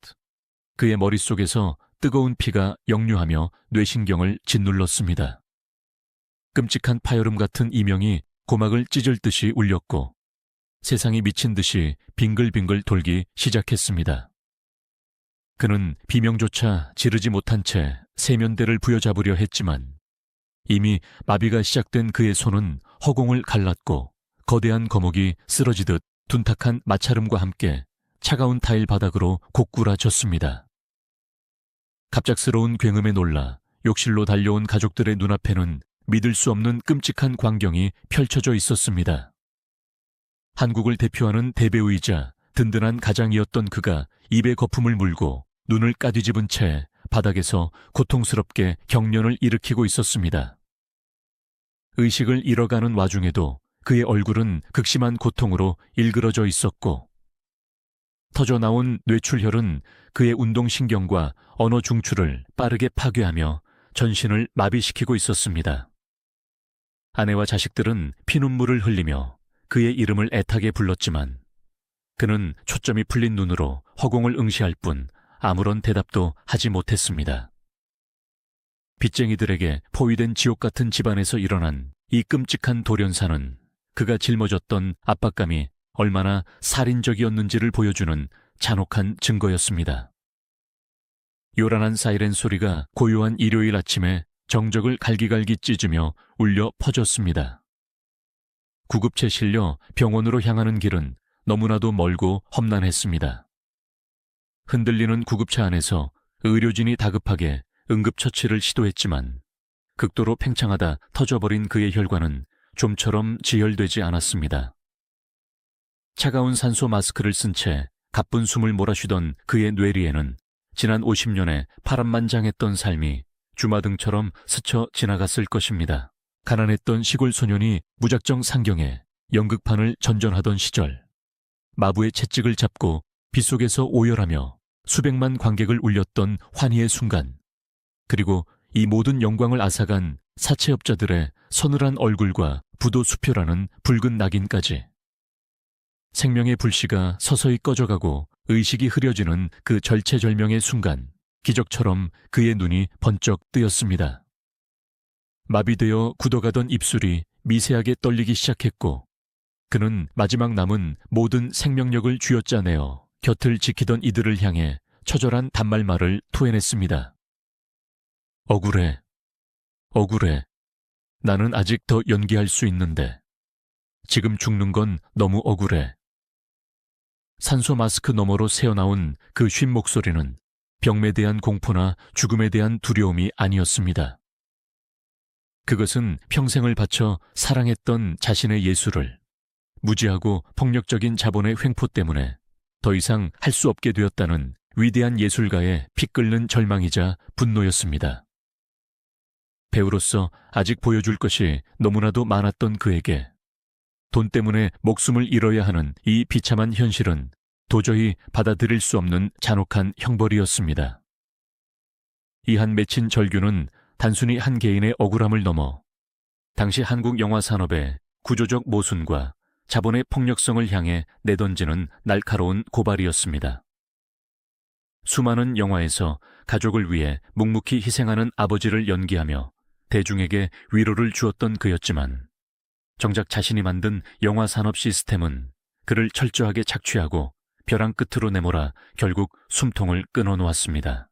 그의 머릿속에서 뜨거운 피가 역류하며 뇌신경을 짓눌렀습니다. 끔찍한 파열음 같은 이명이 고막을 찢을 듯이 울렸고 세상이 미친 듯이 빙글빙글 돌기 시작했습니다. 그는 비명조차 지르지 못한 채 세면대를 부여잡으려 했지만 이미 마비가 시작된 그의 손은 허공을 갈랐고 거대한 거목이 쓰러지듯 둔탁한 마찰음과 함께 차가운 타일 바닥으로 고꾸라졌습니다. 갑작스러운 굉음에 놀라 욕실로 달려온 가족들의 눈앞에는 믿을 수 없는 끔찍한 광경이 펼쳐져 있었습니다. 한국을 대표하는 대배우이자 든든한 가장이었던 그가 입에 거품을 물고 눈을 까뒤집은 채 바닥에서 고통스럽게 경련을 일으키고 있었습니다. 의식을 잃어가는 와중에도 그의 얼굴은 극심한 고통으로 일그러져 있었고 터져나온 뇌출혈은 그의 운동신경과 언어 중추를 빠르게 파괴하며 전신을 마비시키고 있었습니다. 아내와 자식들은 피눈물을 흘리며 그의 이름을 애타게 불렀지만 그는 초점이 풀린 눈으로 허공을 응시할 뿐 아무런 대답도 하지 못했습니다. 빚쟁이들에게 포위된 지옥 같은 집안에서 일어난 이 끔찍한 돌연사는 그가 짊어졌던 압박감이 얼마나 살인적이었는지를 보여주는 잔혹한 증거였습니다. 요란한 사이렌 소리가 고요한 일요일 아침에 정적을 갈기갈기 찢으며 울려 퍼졌습니다. 구급차에 실려 병원으로 향하는 길은 너무나도 멀고 험난했습니다. 흔들리는 구급차 안에서 의료진이 다급하게 응급처치를 시도했지만 극도로 팽창하다 터져버린 그의 혈관은 좀처럼 지혈되지 않았습니다. 차가운 산소 마스크를 쓴 채 가쁜 숨을 몰아쉬던 그의 뇌리에는 지난 50년의 파란만장했던 삶이 주마등처럼 스쳐 지나갔을 것입니다. 가난했던 시골 소년이 무작정 상경해 연극판을 전전하던 시절, 마부의 채찍을 잡고 빗속에서 오열하며 수백만 관객을 울렸던 환희의 순간, 그리고 이 모든 영광을 앗아간 사채업자들의 서늘한 얼굴과 부도 수표라는 붉은 낙인까지. 생명의 불씨가 서서히 꺼져가고 의식이 흐려지는 그 절체절명의 순간, 기적처럼 그의 눈이 번쩍 뜨였습니다. 마비되어 굳어가던 입술이 미세하게 떨리기 시작했고 그는 마지막 남은 모든 생명력을 쥐어짜내어 곁을 지키던 이들을 향해 처절한 단말말을 토해냈습니다. 억울해. 억울해. 나는 아직 더 연기할 수 있는데. 지금 죽는 건 너무 억울해. 산소 마스크 너머로 새어나온 그 쉰 목소리는 병에 대한 공포나 죽음에 대한 두려움이 아니었습니다. 그것은 평생을 바쳐 사랑했던 자신의 예술을 무지하고 폭력적인 자본의 횡포 때문에 더 이상 할 수 없게 되었다는 위대한 예술가의 피 끓는 절망이자 분노였습니다. 배우로서 아직 보여줄 것이 너무나도 많았던 그에게 돈 때문에 목숨을 잃어야 하는 이 비참한 현실은 도저히 받아들일 수 없는 잔혹한 형벌이었습니다. 이 한 맺힌 절규는 단순히 한 개인의 억울함을 넘어 당시 한국 영화 산업의 구조적 모순과 자본의 폭력성을 향해 내던지는 날카로운 고발이었습니다. 수많은 영화에서 가족을 위해 묵묵히 희생하는 아버지를 연기하며 대중에게 위로를 주었던 그였지만 정작 자신이 만든 영화 산업 시스템은 그를 철저하게 착취하고 벼랑 끝으로 내몰아 결국 숨통을 끊어놓았습니다.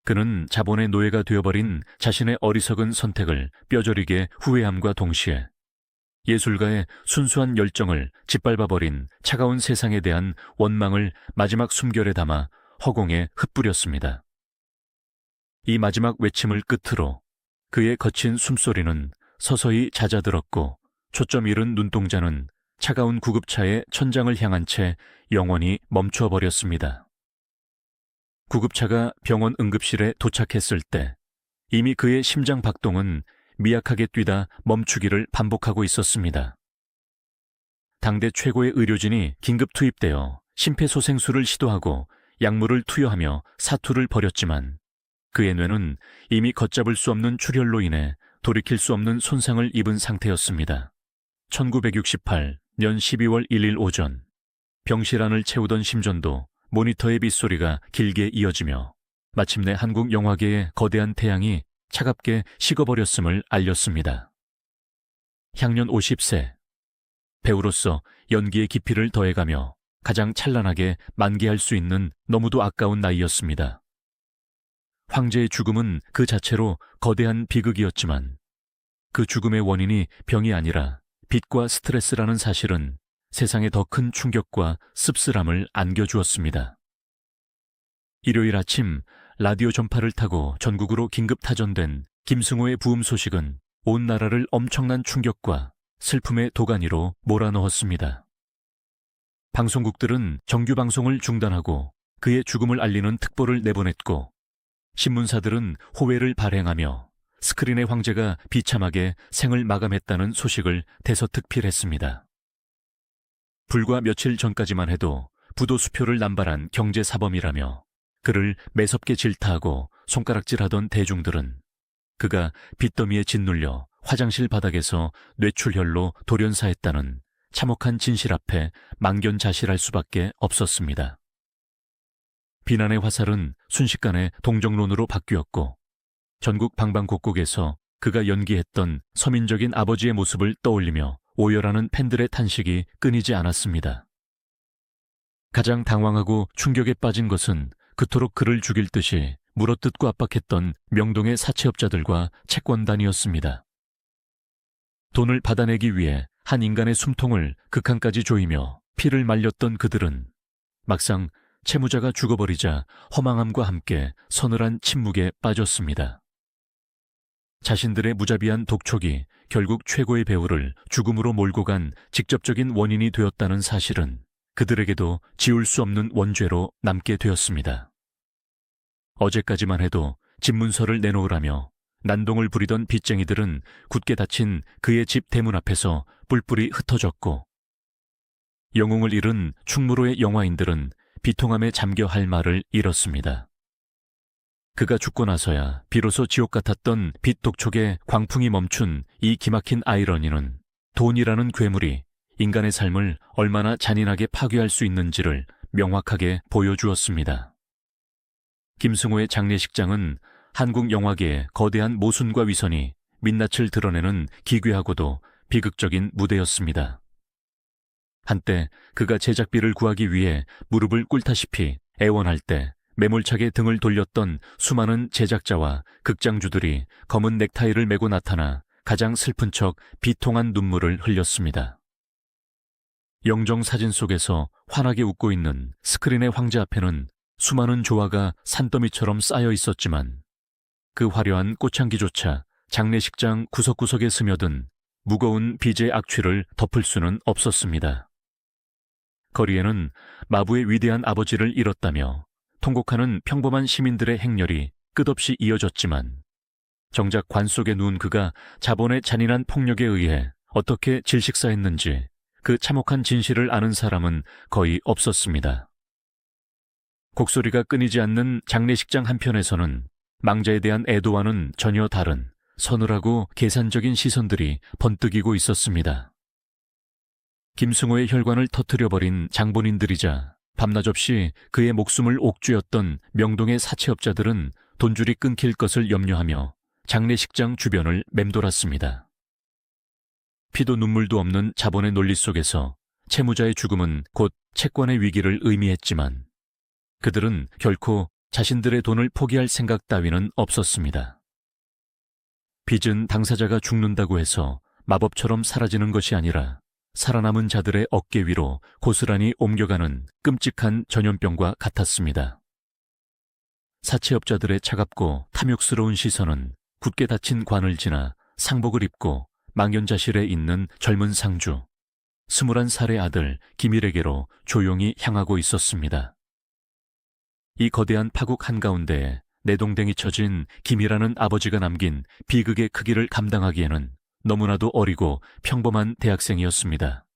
그는 자본의 노예가 되어버린 자신의 어리석은 선택을 뼈저리게 후회함과 동시에 예술가의 순수한 열정을 짓밟아버린 차가운 세상에 대한 원망을 마지막 숨결에 담아 허공에 흩뿌렸습니다. 이 마지막 외침을 끝으로 그의 거친 숨소리는 서서히 잦아들었고 초점 잃은 눈동자는 차가운 구급차의 천장을 향한 채 영원히 멈춰버렸습니다. 구급차가 병원 응급실에 도착했을 때 이미 그의 심장 박동은 미약하게 뛰다 멈추기를 반복하고 있었습니다. 당대 최고의 의료진이 긴급 투입되어 심폐소생술을 시도하고 약물을 투여하며 사투를 벌였지만 그의 뇌는 이미 걷잡을 수 없는 출혈로 인해 돌이킬 수 없는 손상을 입은 상태였습니다. 1968년 12월 1일 오전, 병실 안을 채우던 심전도 모니터의 빗소리가 길게 이어지며 마침내 한국 영화계의 거대한 태양이 차갑게 식어버렸음을 알렸습니다. 향년 50세, 배우로서 연기의 깊이를 더해가며 가장 찬란하게 만개할 수 있는 너무도 아까운 나이였습니다. 황제의 죽음은 그 자체로 거대한 비극이었지만 그 죽음의 원인이 병이 아니라 빚과 스트레스라는 사실은 세상에 더 큰 충격과 씁쓸함을 안겨주었습니다. 일요일 아침 라디오 전파를 타고 전국으로 긴급 타전된 김승호의 부음 소식은 온 나라를 엄청난 충격과 슬픔의 도가니로 몰아넣었습니다. 방송국들은 정규 방송을 중단하고 그의 죽음을 알리는 특보를 내보냈고 신문사들은 호외를 발행하며 스크린의 황제가 비참하게 생을 마감했다는 소식을 대서특필했습니다. 불과 며칠 전까지만 해도 부도수표를 남발한 경제사범이라며 그를 매섭게 질타하고 손가락질하던 대중들은 그가 빚더미에 짓눌려 화장실 바닥에서 뇌출혈로 돌연사했다는 참혹한 진실 앞에 망견자실할 수밖에 없었습니다. 비난의 화살은 순식간에 동정론으로 바뀌었고 전국 방방곡곡에서 그가 연기했던 서민적인 아버지의 모습을 떠올리며 오열하는 팬들의 탄식이 끊이지 않았습니다. 가장 당황하고 충격에 빠진 것은 그토록 그를 죽일 듯이 물어뜯고 압박했던 명동의 사채업자들과 채권단이었습니다. 돈을 받아내기 위해 한 인간의 숨통을 극한까지 조이며 피를 말렸던 그들은 막상 채무자가 죽어버리자 허망함과 함께 서늘한 침묵에 빠졌습니다. 자신들의 무자비한 독촉이 결국 최고의 배우를 죽음으로 몰고 간 직접적인 원인이 되었다는 사실은 그들에게도 지울 수 없는 원죄로 남게 되었습니다. 어제까지만 해도 집문서를 내놓으라며 난동을 부리던 빚쟁이들은 굳게 닫힌 그의 집 대문 앞에서 뿔뿔이 흩어졌고 영웅을 잃은 충무로의 영화인들은 비통함에 잠겨 할 말을 잃었습니다. 그가 죽고 나서야 비로소 지옥 같았던 빚 독촉의 광풍이 멈춘 이 기막힌 아이러니는 돈이라는 괴물이 인간의 삶을 얼마나 잔인하게 파괴할 수 있는지를 명확하게 보여주었습니다. 김승호의 장례식장은 한국 영화계의 거대한 모순과 위선이 민낯을 드러내는 기괴하고도 비극적인 무대였습니다. 한때 그가 제작비를 구하기 위해 무릎을 꿇다시피 애원할 때 매몰차게 등을 돌렸던 수많은 제작자와 극장주들이 검은 넥타이를 메고 나타나 가장 슬픈 척 비통한 눈물을 흘렸습니다. 영정 사진 속에서 환하게 웃고 있는 스크린의 황제 앞에는 수많은 조화가 산더미처럼 쌓여 있었지만 그 화려한 꽃향기조차 장례식장 구석구석에 스며든 무거운 빚의 악취를 덮을 수는 없었습니다. 거리에는 마부의 위대한 아버지를 잃었다며 통곡하는 평범한 시민들의 행렬이 끝없이 이어졌지만 정작 관 속에 누운 그가 자본의 잔인한 폭력에 의해 어떻게 질식사했는지 그 참혹한 진실을 아는 사람은 거의 없었습니다. 곡소리가 끊이지 않는 장례식장 한편에서는 망자에 대한 애도와는 전혀 다른 서늘하고 계산적인 시선들이 번뜩이고 있었습니다. 김승호의 혈관을 터뜨려버린 장본인들이자 밤낮 없이 그의 목숨을 옥죄었던 명동의 사채업자들은 돈줄이 끊길 것을 염려하며 장례식장 주변을 맴돌았습니다. 피도 눈물도 없는 자본의 논리 속에서 채무자의 죽음은 곧 채권의 위기를 의미했지만 그들은 결코 자신들의 돈을 포기할 생각 따위는 없었습니다. 빚은 당사자가 죽는다고 해서 마법처럼 사라지는 것이 아니라 살아남은 자들의 어깨 위로 고스란히 옮겨가는 끔찍한 전염병과 같았습니다. 사채업자들의 차갑고 탐욕스러운 시선은 굳게 닫힌 관을 지나 상복을 입고 망연자실에 있는 젊은 상주, 21살의 아들 김일에게로 조용히 향하고 있었습니다. 이 거대한 파국 한가운데에 내동댕이 쳐진 김이라는 아버지가 남긴 비극의 크기를 감당하기에는 너무나도 어리고 평범한 대학생이었습니다.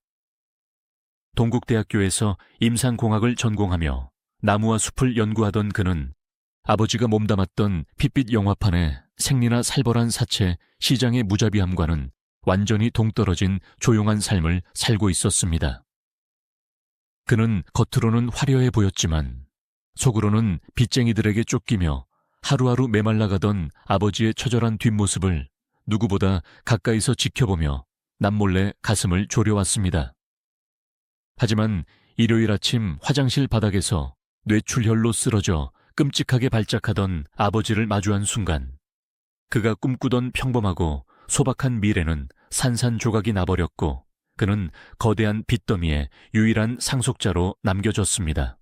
동국대학교에서 임상공학을 전공하며 나무와 숲을 연구하던 그는 아버지가 몸담았던 핏빛 영화판의 생리나 살벌한 사체, 시장의 무자비함과는 완전히 동떨어진 조용한 삶을 살고 있었습니다. 그는 겉으로는 화려해 보였지만 속으로는 빚쟁이들에게 쫓기며 하루하루 메말라가던 아버지의 처절한 뒷모습을 누구보다 가까이서 지켜보며 남몰래 가슴을 졸여왔습니다. 하지만 일요일 아침 화장실 바닥에서 뇌출혈로 쓰러져 끔찍하게 발작하던 아버지를 마주한 순간 그가 꿈꾸던 평범하고 소박한 미래는 산산조각이 나버렸고 그는 거대한 빚더미의 유일한 상속자로 남겨졌습니다.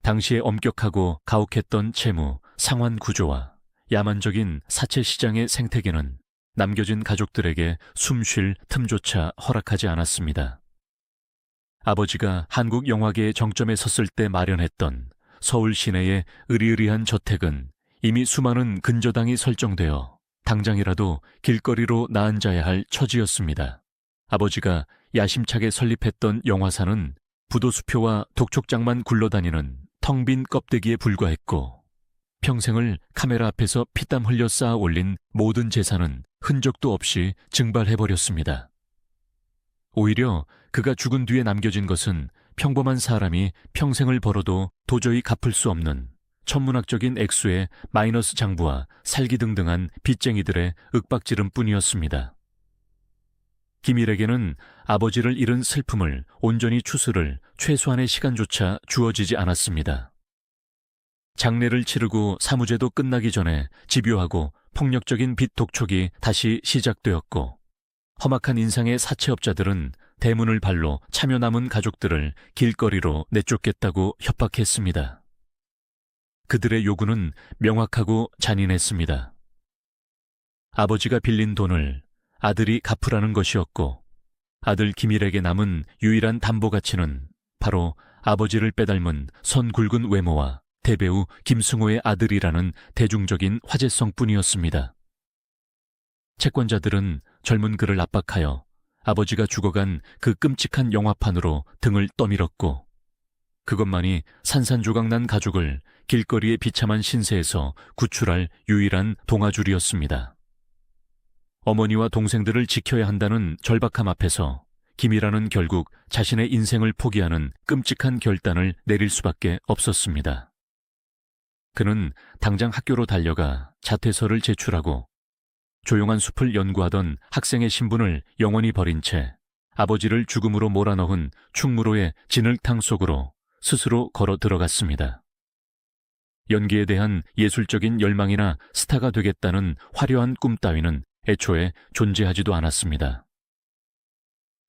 당시의 엄격하고 가혹했던 채무, 상환 구조와 야만적인 사채 시장의 생태계는 남겨진 가족들에게 숨 쉴 틈조차 허락하지 않았습니다. 아버지가 한국 영화계의 정점에 섰을 때 마련했던 서울 시내의 으리으리한 저택은 이미 수많은 근저당이 설정되어 당장이라도 길거리로 나앉아야 할 처지였습니다. 아버지가 야심차게 설립했던 영화사는 부도수표와 독촉장만 굴러다니는 텅 빈 껍데기에 불과했고 평생을 카메라 앞에서 피땀 흘려 쌓아 올린 모든 재산은 흔적도 없이 증발해버렸습니다. 오히려 그가 죽은 뒤에 남겨진 것은 평범한 사람이 평생을 벌어도 도저히 갚을 수 없는 천문학적인 액수의 마이너스 장부와 살기등등한 빚쟁이들의 윽박지름 뿐이었습니다. 김일에게는 아버지를 잃은 슬픔을 온전히 추스를 최소한의 시간조차 주어지지 않았습니다. 장례를 치르고 사무제도 끝나기 전에 집요하고 폭력적인 빚 독촉이 다시 시작되었고 험악한 인상의 사채업자들은 대문을 발로 차며 남은 가족들을 길거리로 내쫓겠다고 협박했습니다. 그들의 요구는 명확하고 잔인했습니다. 아버지가 빌린 돈을 아들이 갚으라는 것이었고 아들 김일에게 남은 유일한 담보 가치는 바로 아버지를 빼닮은 선 굵은 외모와 대배우 김승호의 아들이라는 대중적인 화제성뿐이었습니다. 채권자들은 젊은 그를 압박하여 아버지가 죽어간 그 끔찍한 영화판으로 등을 떠밀었고 그것만이 산산조각난 가족을 길거리의 비참한 신세에서 구출할 유일한 동아줄이었습니다. 어머니와 동생들을 지켜야 한다는 절박함 앞에서 김이라는 결국 자신의 인생을 포기하는 끔찍한 결단을 내릴 수밖에 없었습니다. 그는 당장 학교로 달려가 자퇴서를 제출하고 조용한 숲을 연구하던 학생의 신분을 영원히 버린 채 아버지를 죽음으로 몰아넣은 충무로의 진흙탕 속으로 스스로 걸어 들어갔습니다. 연기에 대한 예술적인 열망이나 스타가 되겠다는 화려한 꿈 따위는 애초에 존재하지도 않았습니다.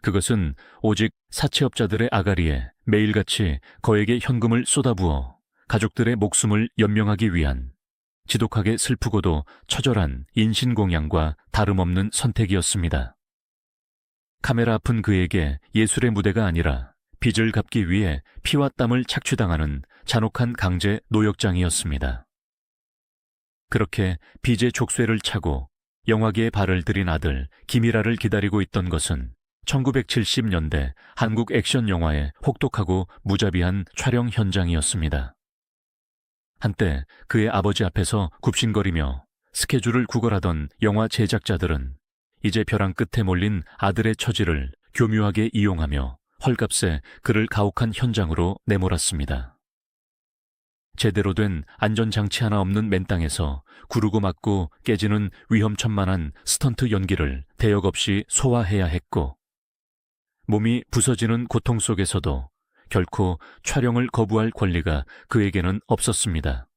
그것은 오직 사채업자들의 아가리에 매일같이 거액의 현금을 쏟아부어 가족들의 목숨을 연명하기 위한 지독하게 슬프고도 처절한 인신공양과 다름없는 선택이었습니다. 카메라 앞은 그에게 예술의 무대가 아니라 빚을 갚기 위해 피와 땀을 착취당하는 잔혹한 강제 노역장이었습니다. 그렇게 빚의 족쇄를 차고 영화계에 발을 들인 아들 김일아를 기다리고 있던 것은 1970년대 한국 액션 영화의 혹독하고 무자비한 촬영 현장이었습니다. 한때 그의 아버지 앞에서 굽신거리며 스케줄을 구걸하던 영화 제작자들은 이제 벼랑 끝에 몰린 아들의 처지를 교묘하게 이용하며 헐값에 그를 가혹한 현장으로 내몰았습니다. 제대로 된 안전장치 하나 없는 맨땅에서 구르고 맞고 깨지는 위험천만한 스턴트 연기를 대역 없이 소화해야 했고, 몸이 부서지는 고통 속에서도 결코 촬영을 거부할 권리가 그에게는 없었습니다.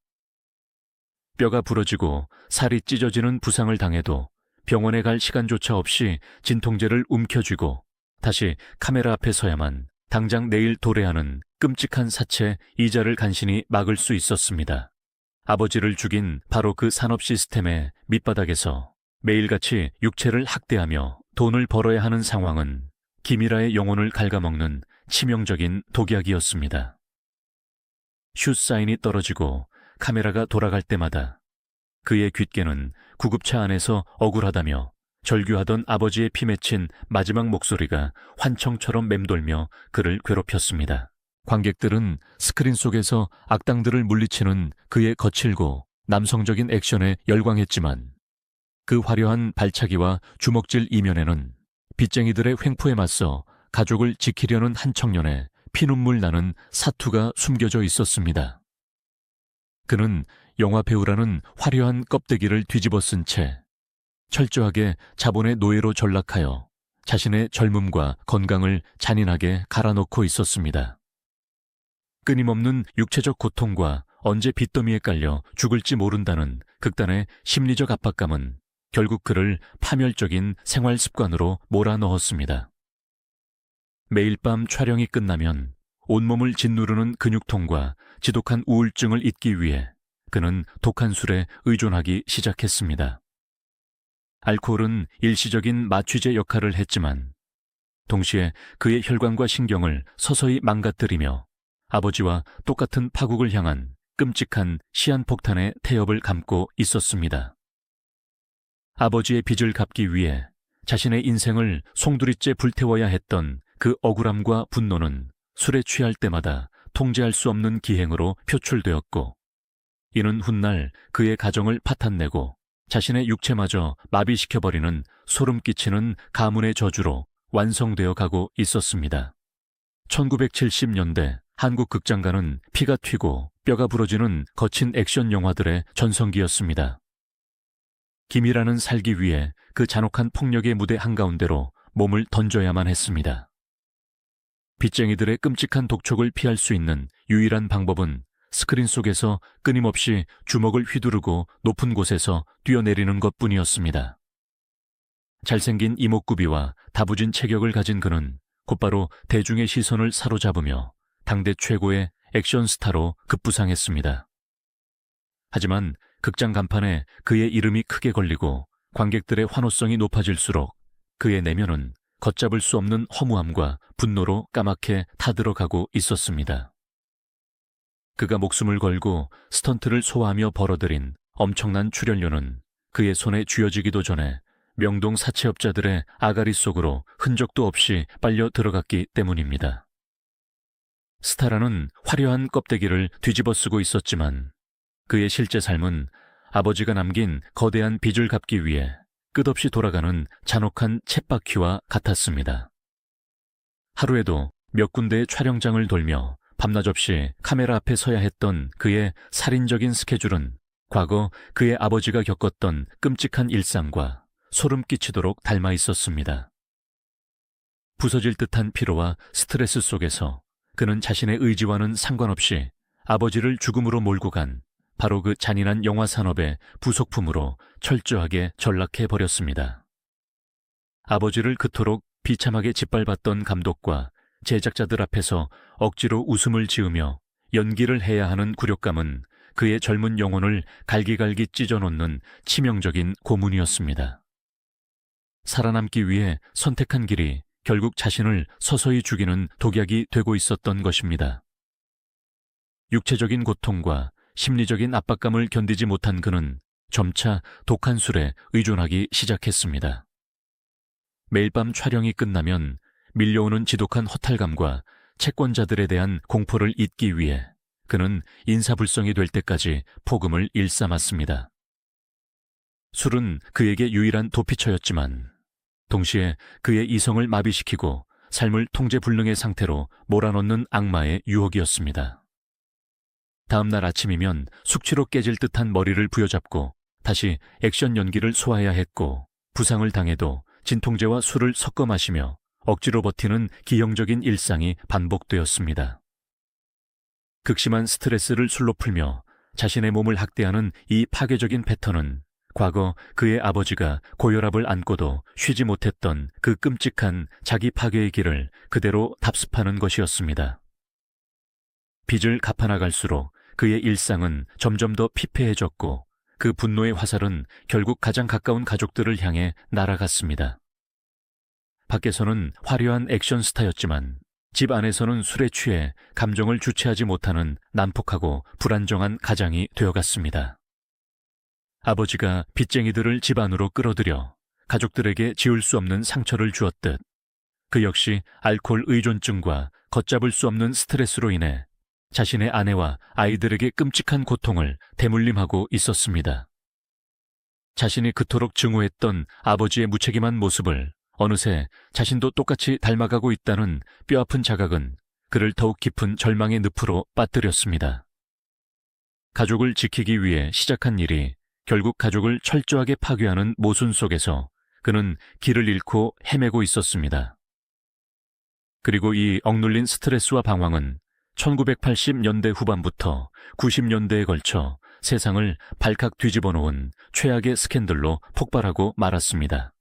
뼈가 부러지고 살이 찢어지는 부상을 당해도 병원에 갈 시간조차 없이 진통제를 움켜쥐고 다시 카메라 앞에 서야만 당장 내일 도래하는 끔찍한 사체 이자를 간신히 막을 수 있었습니다. 아버지를 죽인 바로 그 산업 시스템의 밑바닥에서 매일같이 육체를 학대하며 돈을 벌어야 하는 상황은 김일아의 영혼을 갉아먹는 치명적인 독약이었습니다. 슛 사인이 떨어지고 카메라가 돌아갈 때마다 그의 귓게는 구급차 안에서 억울하다며 절규하던 아버지의 피 맺힌 마지막 목소리가 환청처럼 맴돌며 그를 괴롭혔습니다. 관객들은 스크린 속에서 악당들을 물리치는 그의 거칠고 남성적인 액션에 열광했지만 그 화려한 발차기와 주먹질 이면에는 빚쟁이들의 횡포에 맞서 가족을 지키려는 한 청년의 피눈물 나는 사투가 숨겨져 있었습니다. 그는 영화 배우라는 화려한 껍데기를 뒤집어 쓴 채 철저하게 자본의 노예로 전락하여 자신의 젊음과 건강을 잔인하게 갈아넣고 있었습니다. 끊임없는 육체적 고통과 언제 빚더미에 깔려 죽을지 모른다는 극단의 심리적 압박감은 결국 그를 파멸적인 생활 습관으로 몰아넣었습니다. 매일 밤 촬영이 끝나면 온몸을 짓누르는 근육통과 지독한 우울증을 잊기 위해 그는 독한 술에 의존하기 시작했습니다. 알코올은 일시적인 마취제 역할을 했지만 동시에 그의 혈관과 신경을 서서히 망가뜨리며 아버지와 똑같은 파국을 향한 끔찍한 시한폭탄의 태엽을 감고 있었습니다. 아버지의 빚을 갚기 위해 자신의 인생을 송두리째 불태워야 했던 그 억울함과 분노는 술에 취할 때마다 통제할 수 없는 기행으로 표출되었고, 이는 훗날 그의 가정을 파탄내고 자신의 육체마저 마비시켜버리는 소름 끼치는 가문의 저주로 완성되어 가고 있었습니다. 1970년대 한국 극장가는 피가 튀고 뼈가 부러지는 거친 액션 영화들의 전성기였습니다. 김이라는 살기 위해 그 잔혹한 폭력의 무대 한가운데로 몸을 던져야만 했습니다. 빚쟁이들의 끔찍한 독촉을 피할 수 있는 유일한 방법은 스크린 속에서 끊임없이 주먹을 휘두르고 높은 곳에서 뛰어내리는 것뿐이었습니다. 잘생긴 이목구비와 다부진 체격을 가진 그는 곧바로 대중의 시선을 사로잡으며 당대 최고의 액션 스타로 급부상했습니다. 하지만 극장 간판에 그의 이름이 크게 걸리고 관객들의 환호성이 높아질수록 그의 내면은 걷잡을 수 없는 허무함과 분노로 까맣게 타들어가고 있었습니다. 그가 목숨을 걸고 스턴트를 소화하며 벌어들인 엄청난 출연료는 그의 손에 쥐어지기도 전에 명동 사채업자들의 아가리 속으로 흔적도 없이 빨려 들어갔기 때문입니다. 스타라는 화려한 껍데기를 뒤집어 쓰고 있었지만 그의 실제 삶은 아버지가 남긴 거대한 빚을 갚기 위해 끝없이 돌아가는 잔혹한 쳇바퀴와 같았습니다. 하루에도 몇 군데의 촬영장을 돌며 밤낮 없이 카메라 앞에 서야 했던 그의 살인적인 스케줄은 과거 그의 아버지가 겪었던 끔찍한 일상과 소름 끼치도록 닮아 있었습니다. 부서질 듯한 피로와 스트레스 속에서 그는 자신의 의지와는 상관없이 아버지를 죽음으로 몰고 간 바로 그 잔인한 영화 산업의 부속품으로 철저하게 전락해버렸습니다. 아버지를 그토록 비참하게 짓밟았던 감독과 제작자들 앞에서 억지로 웃음을 지으며 연기를 해야 하는 굴욕감은 그의 젊은 영혼을 갈기갈기 찢어놓는 치명적인 고문이었습니다. 살아남기 위해 선택한 길이 결국 자신을 서서히 죽이는 독약이 되고 있었던 것입니다. 육체적인 고통과 심리적인 압박감을 견디지 못한 그는 점차 독한 술에 의존하기 시작했습니다. 매일 밤 촬영이 끝나면 밀려오는 지독한 허탈감과 채권자들에 대한 공포를 잊기 위해 그는 인사불성이 될 때까지 폭음을 일삼았습니다. 술은 그에게 유일한 도피처였지만 동시에 그의 이성을 마비시키고 삶을 통제불능의 상태로 몰아넣는 악마의 유혹이었습니다. 다음 날 아침이면 숙취로 깨질 듯한 머리를 부여잡고 다시 액션 연기를 소화해야 했고, 부상을 당해도 진통제와 술을 섞어 마시며 억지로 버티는 기형적인 일상이 반복되었습니다. 극심한 스트레스를 술로 풀며 자신의 몸을 학대하는 이 파괴적인 패턴은 과거 그의 아버지가 고혈압을 안고도 쉬지 못했던 그 끔찍한 자기 파괴의 길을 그대로 답습하는 것이었습니다. 빚을 갚아나갈수록 그의 일상은 점점 더 피폐해졌고 그 분노의 화살은 결국 가장 가까운 가족들을 향해 날아갔습니다. 밖에서는 화려한 액션 스타였지만 집 안에서는 술에 취해 감정을 주체하지 못하는 난폭하고 불안정한 가장이 되어갔습니다. 아버지가 빚쟁이들을 집 안으로 끌어들여 가족들에게 지울 수 없는 상처를 주었듯 그 역시 알코올 의존증과 걷잡을 수 없는 스트레스로 인해 자신의 아내와 아이들에게 끔찍한 고통을 대물림하고 있었습니다. 자신이 그토록 증오했던 아버지의 무책임한 모습을 어느새 자신도 똑같이 닮아가고 있다는 뼈아픈 자각은 그를 더욱 깊은 절망의 늪으로 빠뜨렸습니다. 가족을 지키기 위해 시작한 일이 결국 가족을 철저하게 파괴하는 모순 속에서 그는 길을 잃고 헤매고 있었습니다. 그리고 이 억눌린 스트레스와 방황은 1980년대 후반부터 90년대에 걸쳐 세상을 발칵 뒤집어 놓은 최악의 스캔들로 폭발하고 말았습니다.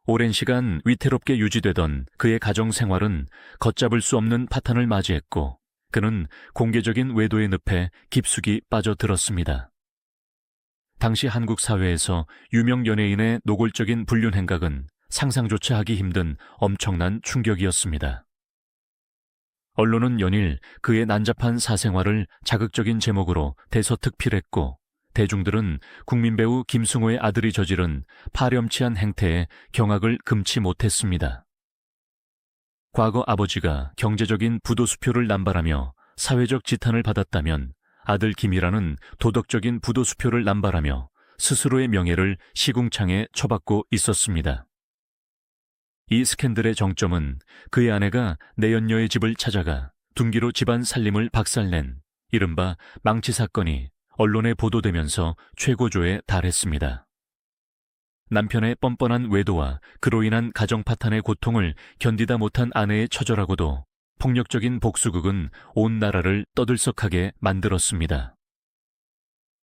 오랜 시간 위태롭게 유지되던 그의 가정 생활은 걷잡을 수 없는 파탄을 맞이했고 그는 공개적인 외도의 늪에 깊숙이 빠져들었습니다. 당시 한국 사회에서 유명 연예인의 노골적인 불륜 행각은 상상조차 하기 힘든 엄청난 충격이었습니다. 언론은 연일 그의 난잡한 사생활을 자극적인 제목으로 대서특필했고 대중들은 국민배우 김승호의 아들이 저지른 파렴치한 행태에 경악을 금치 못했습니다. 과거 아버지가 경제적인 부도수표를 남발하며 사회적 지탄을 받았다면 아들 김이라는 도덕적인 부도수표를 남발하며 스스로의 명예를 시궁창에 처박고 있었습니다. 이 스캔들의 정점은 그의 아내가 내연녀의 집을 찾아가 둔기로 집안 살림을 박살낸 이른바 망치 사건이 언론에 보도되면서 최고조에 달했습니다. 남편의 뻔뻔한 외도와 그로 인한 가정 파탄의 고통을 견디다 못한 아내의 처절하고도 폭력적인 복수극은 온 나라를 떠들썩하게 만들었습니다.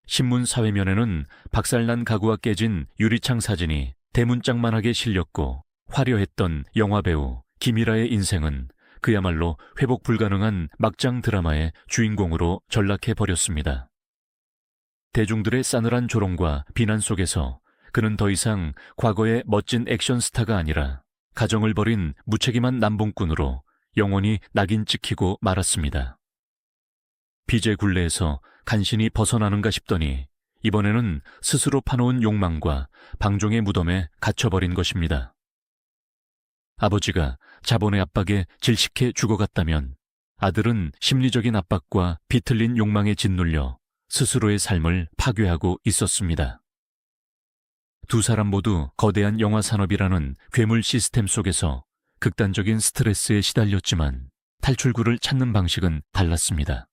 신문 사회면에는 박살난 가구와 깨진 유리창 사진이 대문짝만하게 실렸고 화려했던 영화배우 김이라의 인생은 그야말로 회복 불가능한 막장 드라마의 주인공으로 전락해버렸습니다. 대중들의 싸늘한 조롱과 비난 속에서 그는 더 이상 과거의 멋진 액션 스타가 아니라 가정을 버린 무책임한 남봉꾼으로 영원히 낙인 찍히고 말았습니다. 빚의 굴레에서 간신히 벗어나는가 싶더니 이번에는 스스로 파놓은 욕망과 방종의 무덤에 갇혀버린 것입니다. 아버지가 자본의 압박에 질식해 죽어갔다면 아들은 심리적인 압박과 비틀린 욕망에 짓눌려 스스로의 삶을 파괴하고 있었습니다. 두 사람 모두 거대한 영화 산업이라는 괴물 시스템 속에서 극단적인 스트레스에 시달렸지만 탈출구를 찾는 방식은 달랐습니다.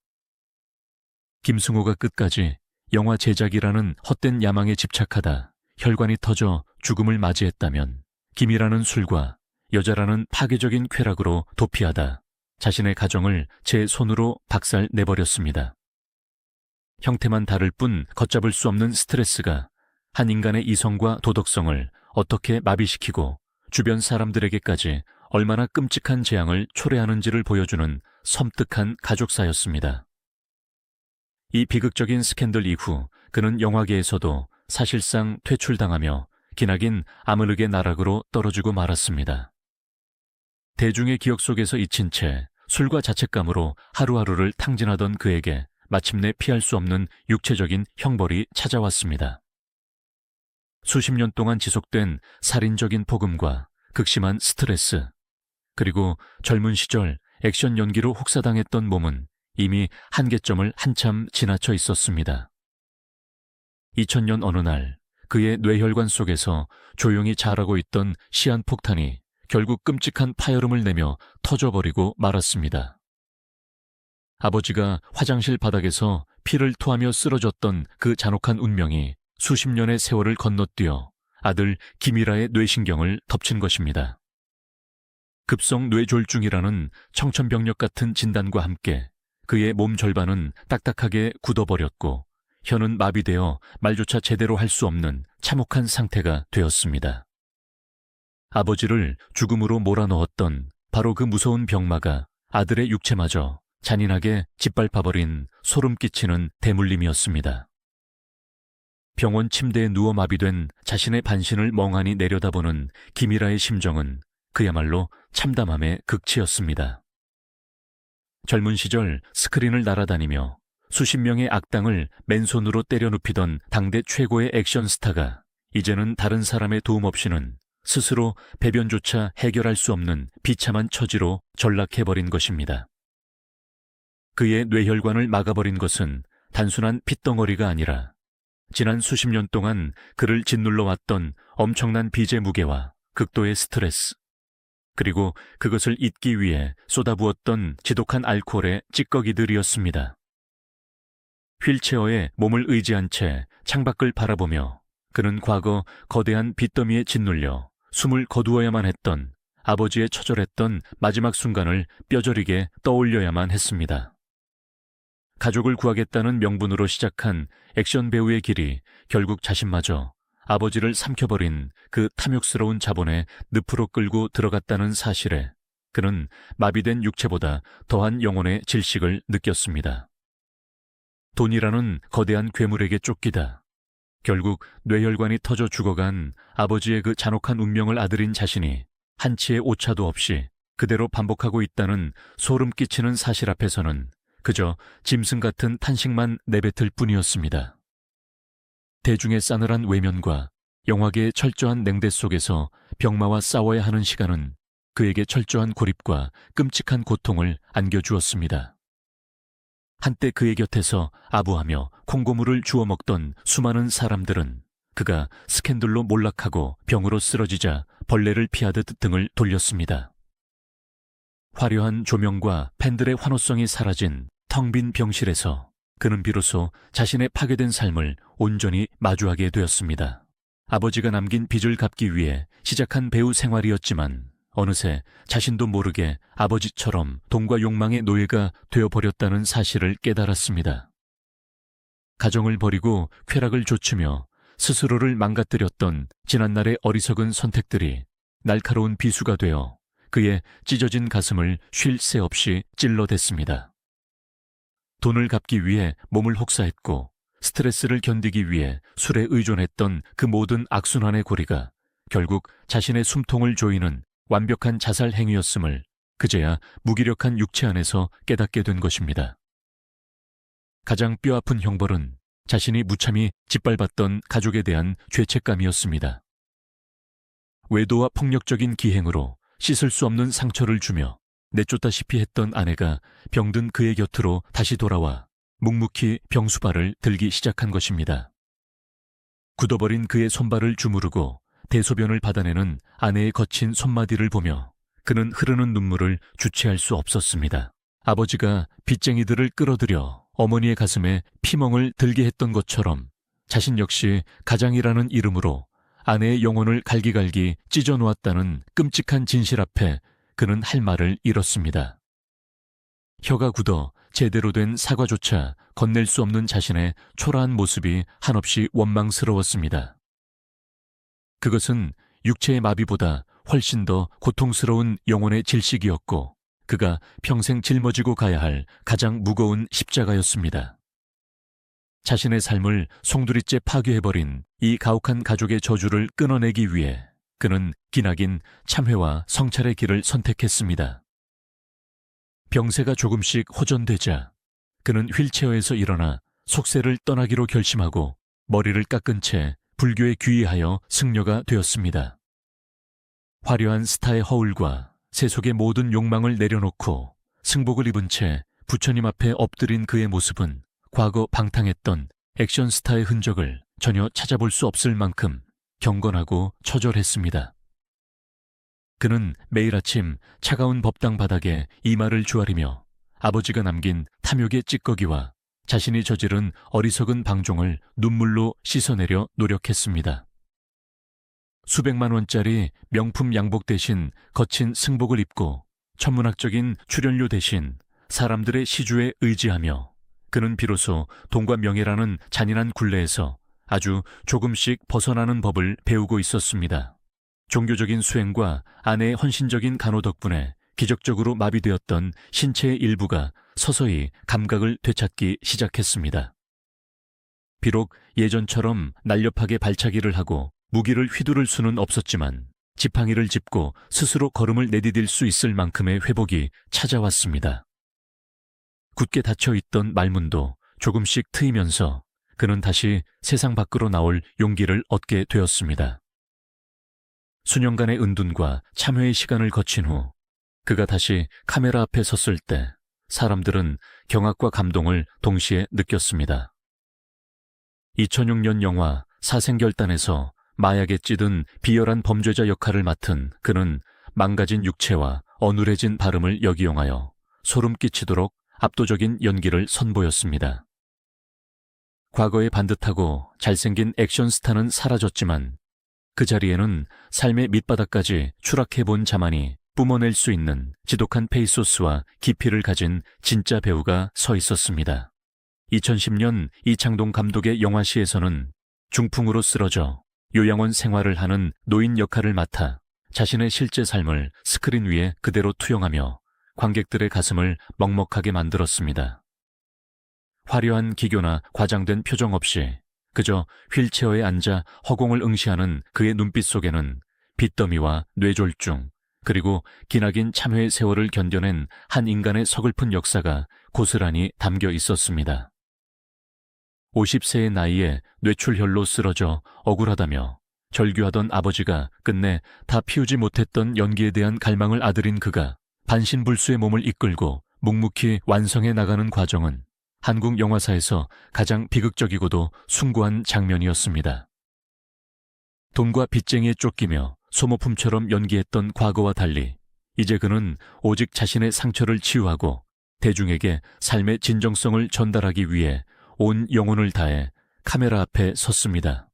김승호가 끝까지 영화 제작이라는 헛된 야망에 집착하다 혈관이 터져 죽음을 맞이했다면 김이라는 술과 여자라는 파괴적인 쾌락으로 도피하다 자신의 가정을 제 손으로 박살 내버렸습니다. 형태만 다를 뿐 걷잡을 수 없는 스트레스가 한 인간의 이성과 도덕성을 어떻게 마비시키고 주변 사람들에게까지 얼마나 끔찍한 재앙을 초래하는지를 보여주는 섬뜩한 가족사였습니다. 이 비극적인 스캔들 이후 그는 영화계에서도 사실상 퇴출당하며 기나긴 아무르게 나락으로 떨어지고 말았습니다. 대중의 기억 속에서 잊힌 채 술과 자책감으로 하루하루를 탕진하던 그에게 마침내 피할 수 없는 육체적인 형벌이 찾아왔습니다. 수십 년 동안 지속된 살인적인 폭음과 극심한 스트레스, 그리고 젊은 시절 액션 연기로 혹사당했던 몸은 이미 한계점을 한참 지나쳐 있었습니다. 2000년 어느 날 그의 뇌혈관 속에서 조용히 자라고 있던 시한폭탄이 결국 끔찍한 파열음을 내며 터져버리고 말았습니다. 아버지가 화장실 바닥에서 피를 토하며 쓰러졌던 그 잔혹한 운명이 수십 년의 세월을 건너뛰어 아들 김일아의 뇌신경을 덮친 것입니다. 급성 뇌졸중이라는 청천벽력 같은 진단과 함께 그의 몸 절반은 딱딱하게 굳어버렸고 혀는 마비되어 말조차 제대로 할 수 없는 참혹한 상태가 되었습니다. 아버지를 죽음으로 몰아넣었던 바로 그 무서운 병마가 아들의 육체마저 잔인하게 짓밟아버린 소름 끼치는 대물림이었습니다. 병원 침대에 누워 마비된 자신의 반신을 멍하니 내려다보는 김일아의 심정은 그야말로 참담함의 극치였습니다. 젊은 시절 스크린을 날아다니며 수십 명의 악당을 맨손으로 때려 눕히던 당대 최고의 액션 스타가 이제는 다른 사람의 도움 없이는 스스로 배변조차 해결할 수 없는 비참한 처지로 전락해버린 것입니다. 그의 뇌혈관을 막아버린 것은 단순한 핏덩어리가 아니라 지난 수십 년 동안 그를 짓눌러왔던 엄청난 빚의 무게와 극도의 스트레스, 그리고 그것을 잊기 위해 쏟아부었던 지독한 알코올의 찌꺼기들이었습니다. 휠체어에 몸을 의지한 채 창밖을 바라보며 그는 과거 거대한 빚더미에 짓눌려 숨을 거두어야만 했던 아버지의 처절했던 마지막 순간을 뼈저리게 떠올려야만 했습니다. 가족을 구하겠다는 명분으로 시작한 액션 배우의 길이 결국 자신마저 아버지를 삼켜버린 그 탐욕스러운 자본의 늪으로 끌고 들어갔다는 사실에 그는 마비된 육체보다 더한 영혼의 질식을 느꼈습니다. 돈이라는 거대한 괴물에게 쫓기다 결국 뇌혈관이 터져 죽어간 아버지의 그 잔혹한 운명을 아들인 자신이 한치의 오차도 없이 그대로 반복하고 있다는 소름 끼치는 사실 앞에서는 그저 짐승 같은 탄식만 내뱉을 뿐이었습니다. 대중의 싸늘한 외면과 영화계의 철저한 냉대 속에서 병마와 싸워야 하는 시간은 그에게 철저한 고립과 끔찍한 고통을 안겨주었습니다. 한때 그의 곁에서 아부하며 콩고물을 주워 먹던 수많은 사람들은 그가 스캔들로 몰락하고 병으로 쓰러지자 벌레를 피하듯 등을 돌렸습니다. 화려한 조명과 팬들의 환호성이 사라진 텅 빈 병실에서 그는 비로소 자신의 파괴된 삶을 온전히 마주하게 되었습니다. 아버지가 남긴 빚을 갚기 위해 시작한 배우 생활이었지만 어느새 자신도 모르게 아버지처럼 돈과 욕망의 노예가 되어버렸다는 사실을 깨달았습니다. 가정을 버리고 쾌락을 좇으며 스스로를 망가뜨렸던 지난날의 어리석은 선택들이 날카로운 비수가 되어 그의 찢어진 가슴을 쉴 새 없이 찔러댔습니다. 돈을 갚기 위해 몸을 혹사했고 스트레스를 견디기 위해 술에 의존했던 그 모든 악순환의 고리가 결국 자신의 숨통을 조이는 완벽한 자살 행위였음을 그제야 무기력한 육체 안에서 깨닫게 된 것입니다. 가장 뼈아픈 형벌은 자신이 무참히 짓밟았던 가족에 대한 죄책감이었습니다. 외도와 폭력적인 기행으로 씻을 수 없는 상처를 주며 내쫓다시피 했던 아내가 병든 그의 곁으로 다시 돌아와 묵묵히 병수발을 들기 시작한 것입니다. 굳어버린 그의 손발을 주무르고 대소변을 받아내는 아내의 거친 손마디를 보며 그는 흐르는 눈물을 주체할 수 없었습니다. 아버지가 빚쟁이들을 끌어들여 어머니의 가슴에 피멍을 들게 했던 것처럼 자신 역시 가장이라는 이름으로 아내의 영혼을 갈기갈기 찢어놓았다는 끔찍한 진실 앞에 그는 할 말을 잃었습니다. 혀가 굳어 제대로 된 사과조차 건넬 수 없는 자신의 초라한 모습이 한없이 원망스러웠습니다. 그것은 육체의 마비보다 훨씬 더 고통스러운 영혼의 질식이었고 그가 평생 짊어지고 가야 할 가장 무거운 십자가였습니다. 자신의 삶을 송두리째 파괴해버린 이 가혹한 가족의 저주를 끊어내기 위해 그는 기나긴 참회와 성찰의 길을 선택했습니다. 병세가 조금씩 호전되자 그는 휠체어에서 일어나 속세를 떠나기로 결심하고 머리를 깎은 채 불교에 귀의하여 승려가 되었습니다. 화려한 스타의 허울과 세속의 모든 욕망을 내려놓고 승복을 입은 채 부처님 앞에 엎드린 그의 모습은 과거 방탕했던 액션 스타의 흔적을 전혀 찾아볼 수 없을 만큼 경건하고 처절했습니다. 그는 매일 아침 차가운 법당 바닥에 이마를 주아리며 아버지가 남긴 탐욕의 찌꺼기와 자신이 저지른 어리석은 방종을 눈물로 씻어내려 노력했습니다. 수백만 원짜리 명품 양복 대신 거친 승복을 입고 천문학적인 출연료 대신 사람들의 시주에 의지하며 그는 비로소 돈과 명예라는 잔인한 굴레에서 아주 조금씩 벗어나는 법을 배우고 있었습니다. 종교적인 수행과 아내의 헌신적인 간호 덕분에 기적적으로 마비되었던 신체의 일부가 서서히 감각을 되찾기 시작했습니다. 비록 예전처럼 날렵하게 발차기를 하고 무기를 휘두를 수는 없었지만 지팡이를 짚고 스스로 걸음을 내디딜 수 있을 만큼의 회복이 찾아왔습니다. 굳게 닫혀있던 말문도 조금씩 트이면서 그는 다시 세상 밖으로 나올 용기를 얻게 되었습니다. 수년간의 은둔과 참회의 시간을 거친 후 그가 다시 카메라 앞에 섰을 때 사람들은 경악과 감동을 동시에 느꼈습니다. 2006년 영화 사생결단에서 마약에 찌든 비열한 범죄자 역할을 맡은 그는 망가진 육체와 어눌해진 발음을 역이용하여 소름 끼치도록 압도적인 연기를 선보였습니다. 과거의 반듯하고 잘생긴 액션 스타는 사라졌지만 그 자리에는 삶의 밑바닥까지 추락해본 자만이 뿜어낼 수 있는 지독한 페이소스와 깊이를 가진 진짜 배우가 서 있었습니다. 2010년 이창동 감독의 영화시에서는 중풍으로 쓰러져 요양원 생활을 하는 노인 역할을 맡아 자신의 실제 삶을 스크린 위에 그대로 투영하며 관객들의 가슴을 먹먹하게 만들었습니다. 화려한 기교나 과장된 표정 없이 그저 휠체어에 앉아 허공을 응시하는 그의 눈빛 속에는 빚더미와 뇌졸중, 그리고 기나긴 참회의 세월을 견뎌낸 한 인간의 서글픈 역사가 고스란히 담겨 있었습니다. 50세의 나이에 뇌출혈로 쓰러져 억울하다며 절규하던 아버지가 끝내 다 피우지 못했던 연기에 대한 갈망을 아들인 그가 반신불수의 몸을 이끌고 묵묵히 완성해 나가는 과정은 한국 영화사에서 가장 비극적이고도 숭고한 장면이었습니다. 돈과 빚쟁이에 쫓기며 소모품처럼 연기했던 과거와 달리 이제 그는 오직 자신의 상처를 치유하고 대중에게 삶의 진정성을 전달하기 위해 온 영혼을 다해 카메라 앞에 섰습니다.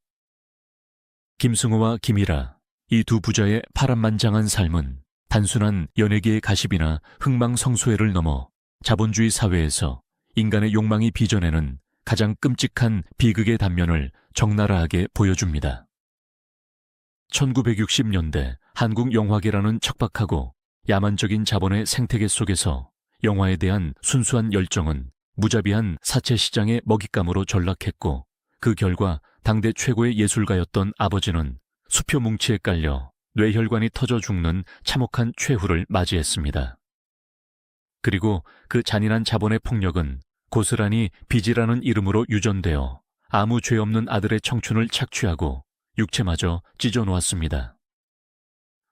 김승호와 김일아, 이 두 부자의 파란만장한 삶은 단순한 연예계의 가십이나 흥망성쇠를 넘어 자본주의 사회에서 인간의 욕망이 빚어내는 가장 끔찍한 비극의 단면을 적나라하게 보여줍니다. 1960년대 한국 영화계라는 척박하고 야만적인 자본의 생태계 속에서 영화에 대한 순수한 열정은 무자비한 사채 시장의 먹잇감으로 전락했고 그 결과 당대 최고의 예술가였던 아버지는 수표 뭉치에 깔려 뇌혈관이 터져 죽는 참혹한 최후를 맞이했습니다. 그리고 그 잔인한 자본의 폭력은 고스란히 빚이라는 이름으로 유전되어 아무 죄 없는 아들의 청춘을 착취하고 육체마저 찢어놓았습니다.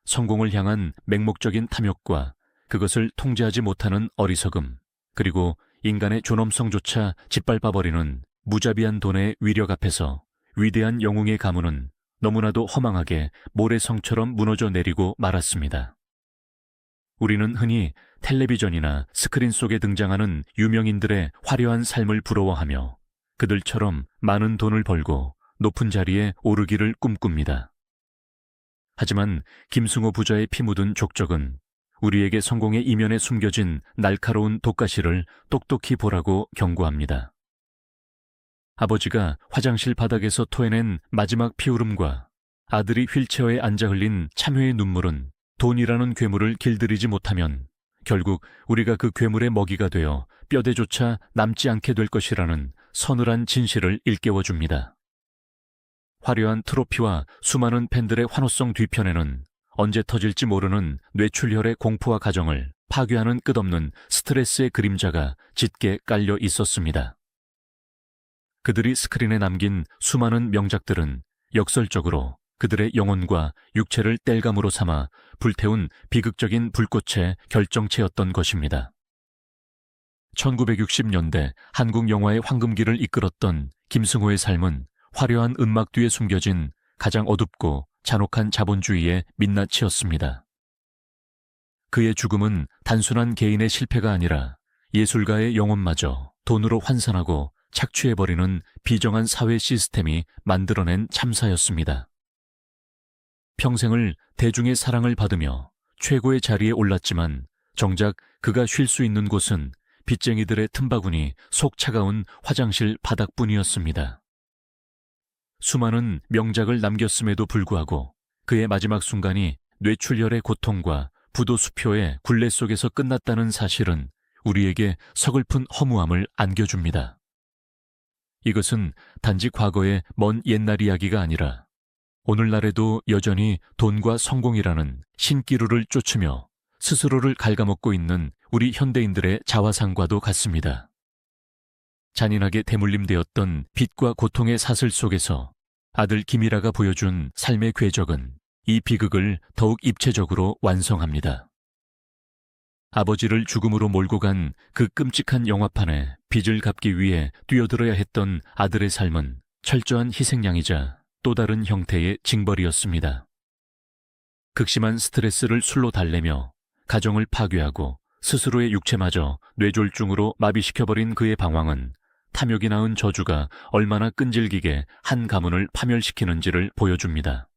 성공을 향한 맹목적인 탐욕과 그것을 통제하지 못하는 어리석음, 그리고 인간의 존엄성조차 짓밟아버리는 무자비한 돈의 위력 앞에서 위대한 영웅의 가문은 너무나도 허망하게 모래성처럼 무너져 내리고 말았습니다. 우리는 흔히 텔레비전이나 스크린 속에 등장하는 유명인들의 화려한 삶을 부러워하며 그들처럼 많은 돈을 벌고 높은 자리에 오르기를 꿈꿉니다. 하지만 김승호 부자의 피 묻은 족적은 우리에게 성공의 이면에 숨겨진 날카로운 독가시를 똑똑히 보라고 경고합니다. 아버지가 화장실 바닥에서 토해낸 마지막 피울음과 아들이 휠체어에 앉아 흘린 참회의 눈물은 돈이라는 괴물을 길들이지 못하면 결국 우리가 그 괴물의 먹이가 되어 뼈대조차 남지 않게 될 것이라는 서늘한 진실을 일깨워줍니다. 화려한 트로피와 수많은 팬들의 환호성 뒤편에는 언제 터질지 모르는 뇌출혈의 공포와 가정을 파괴하는 끝없는 스트레스의 그림자가 짙게 깔려 있었습니다. 그들이 스크린에 남긴 수많은 명작들은 역설적으로 그들의 영혼과 육체를 땔감으로 삼아 불태운 비극적인 불꽃의 결정체였던 것입니다. 1960년대 한국 영화의 황금기를 이끌었던 김승호의 삶은 화려한 음악 뒤에 숨겨진 가장 어둡고 잔혹한 자본주의의 민낯이었습니다. 그의 죽음은 단순한 개인의 실패가 아니라 예술가의 영혼마저 돈으로 환산하고 착취해버리는 비정한 사회 시스템이 만들어낸 참사였습니다. 평생을 대중의 사랑을 받으며 최고의 자리에 올랐지만 정작 그가 쉴 수 있는 곳은 빚쟁이들의 틈바구니 속 차가운 화장실 바닥뿐이었습니다. 수많은 명작을 남겼음에도 불구하고 그의 마지막 순간이 뇌출혈의 고통과 부도수표의 굴레 속에서 끝났다는 사실은 우리에게 서글픈 허무함을 안겨줍니다. 이것은 단지 과거의 먼 옛날 이야기가 아니라 오늘날에도 여전히 돈과 성공이라는 신기루를 쫓으며 스스로를 갉아먹고 있는 우리 현대인들의 자화상과도 같습니다. 잔인하게 대물림되었던 빚과 고통의 사슬 속에서 아들 김일아가 보여준 삶의 궤적은 이 비극을 더욱 입체적으로 완성합니다. 아버지를 죽음으로 몰고 간 그 끔찍한 영화판에 빚을 갚기 위해 뛰어들어야 했던 아들의 삶은 철저한 희생양이자 또 다른 형태의 징벌이었습니다. 극심한 스트레스를 술로 달래며 가정을 파괴하고 스스로의 육체마저 뇌졸중으로 마비시켜버린 그의 방황은 탐욕이 낳은 저주가 얼마나 끈질기게 한 가문을 파멸시키는지를 보여줍니다.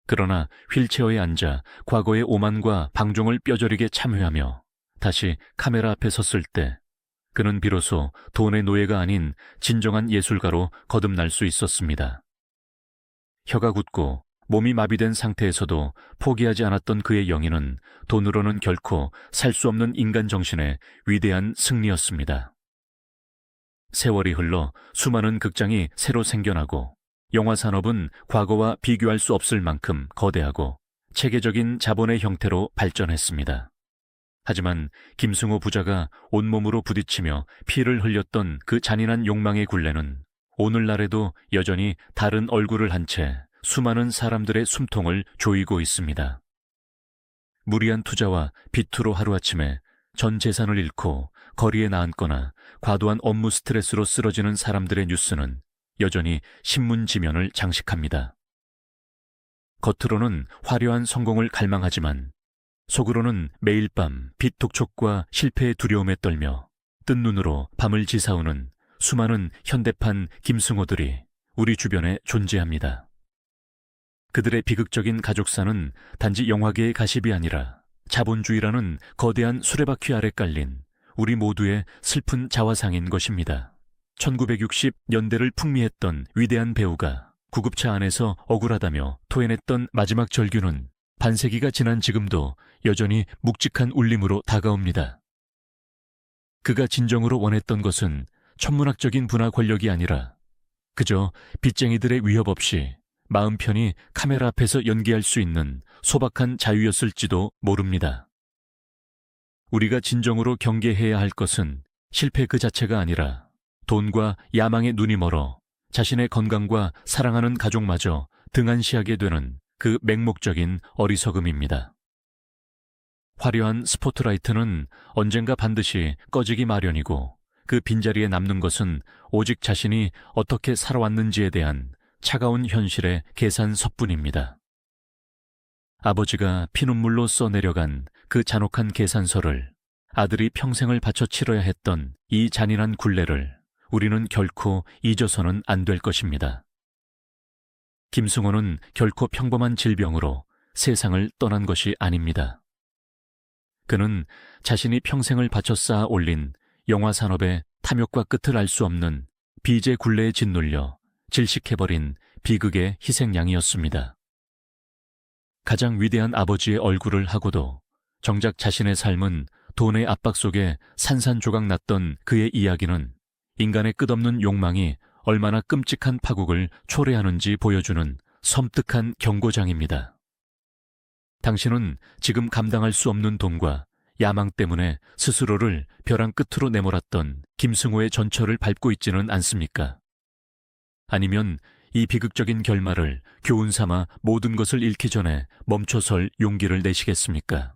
그러나 휠체어에 앉아 과거의 오만과 방종을 뼈저리게 참회하며 다시 카메라 앞에 섰을 때 그는 비로소 돈의 노예가 아닌 진정한 예술가로 거듭날 수 있었습니다. 혀가 굳고 몸이 마비된 상태에서도 포기하지 않았던 그의 영인은 돈으로는 결코 살 수 없는 인간 정신의 위대한 승리였습니다. 세월이 흘러 수많은 극장이 새로 생겨나고 영화 산업은 과거와 비교할 수 없을 만큼 거대하고 체계적인 자본의 형태로 발전했습니다. 하지만 김승호 부자가 온몸으로 부딪히며 피를 흘렸던 그 잔인한 욕망의 굴레는 오늘날에도 여전히 다른 얼굴을 한 채 수많은 사람들의 숨통을 조이고 있습니다. 무리한 투자와 비투로 하루아침에 전 재산을 잃고 거리에 나앉거나 과도한 업무 스트레스로 쓰러지는 사람들의 뉴스는 여전히 신문 지면을 장식합니다. 겉으로는 화려한 성공을 갈망하지만 속으로는 매일 밤 빚 독촉과 실패의 두려움에 떨며 뜬 눈으로 밤을 지사오는 수많은 현대판 김승호들이 우리 주변에 존재합니다. 그들의 비극적인 가족사는 단지 영화계의 가십이 아니라 자본주의라는 거대한 수레바퀴 아래 깔린 우리 모두의 슬픈 자화상인 것입니다. 1960년대를 풍미했던 위대한 배우가 구급차 안에서 억울하다며 토해냈던 마지막 절규는 반세기가 지난 지금도 여전히 묵직한 울림으로 다가옵니다. 그가 진정으로 원했던 것은 천문학적인 분화 권력이 아니라 그저 빚쟁이들의 위협 없이 마음 편히 카메라 앞에서 연기할 수 있는 소박한 자유였을지도 모릅니다. 우리가 진정으로 경계해야 할 것은 실패 그 자체가 아니라 돈과 야망에 눈이 멀어 자신의 건강과 사랑하는 가족마저 등한시하게 되는 그 맹목적인 어리석음입니다. 화려한 스포트라이트는 언젠가 반드시 꺼지기 마련이고 그 빈자리에 남는 것은 오직 자신이 어떻게 살아왔는지에 대한 차가운 현실의 계산서뿐입니다. 아버지가 피눈물로 써내려간 그 잔혹한 계산서를 아들이 평생을 바쳐 치러야 했던 이 잔인한 굴레를 우리는 결코 잊어서는 안 될 것입니다. 김승호는 결코 평범한 질병으로 세상을 떠난 것이 아닙니다. 그는 자신이 평생을 바쳐 쌓아 올린 영화 산업의 탐욕과 끝을 알 수 없는 빚의 굴레에 짓눌려 질식해버린 비극의 희생양이었습니다. 가장 위대한 아버지의 얼굴을 하고도 정작 자신의 삶은 돈의 압박 속에 산산조각 났던 그의 이야기는 인간의 끝없는 욕망이 얼마나 끔찍한 파국을 초래하는지 보여주는 섬뜩한 경고장입니다. 당신은 지금 감당할 수 없는 돈과 야망 때문에 스스로를 벼랑 끝으로 내몰았던 김승호의 전철을 밟고 있지는 않습니까? 아니면 이 비극적인 결말을 교훈 삼아 모든 것을 잃기 전에 멈춰설 용기를 내시겠습니까?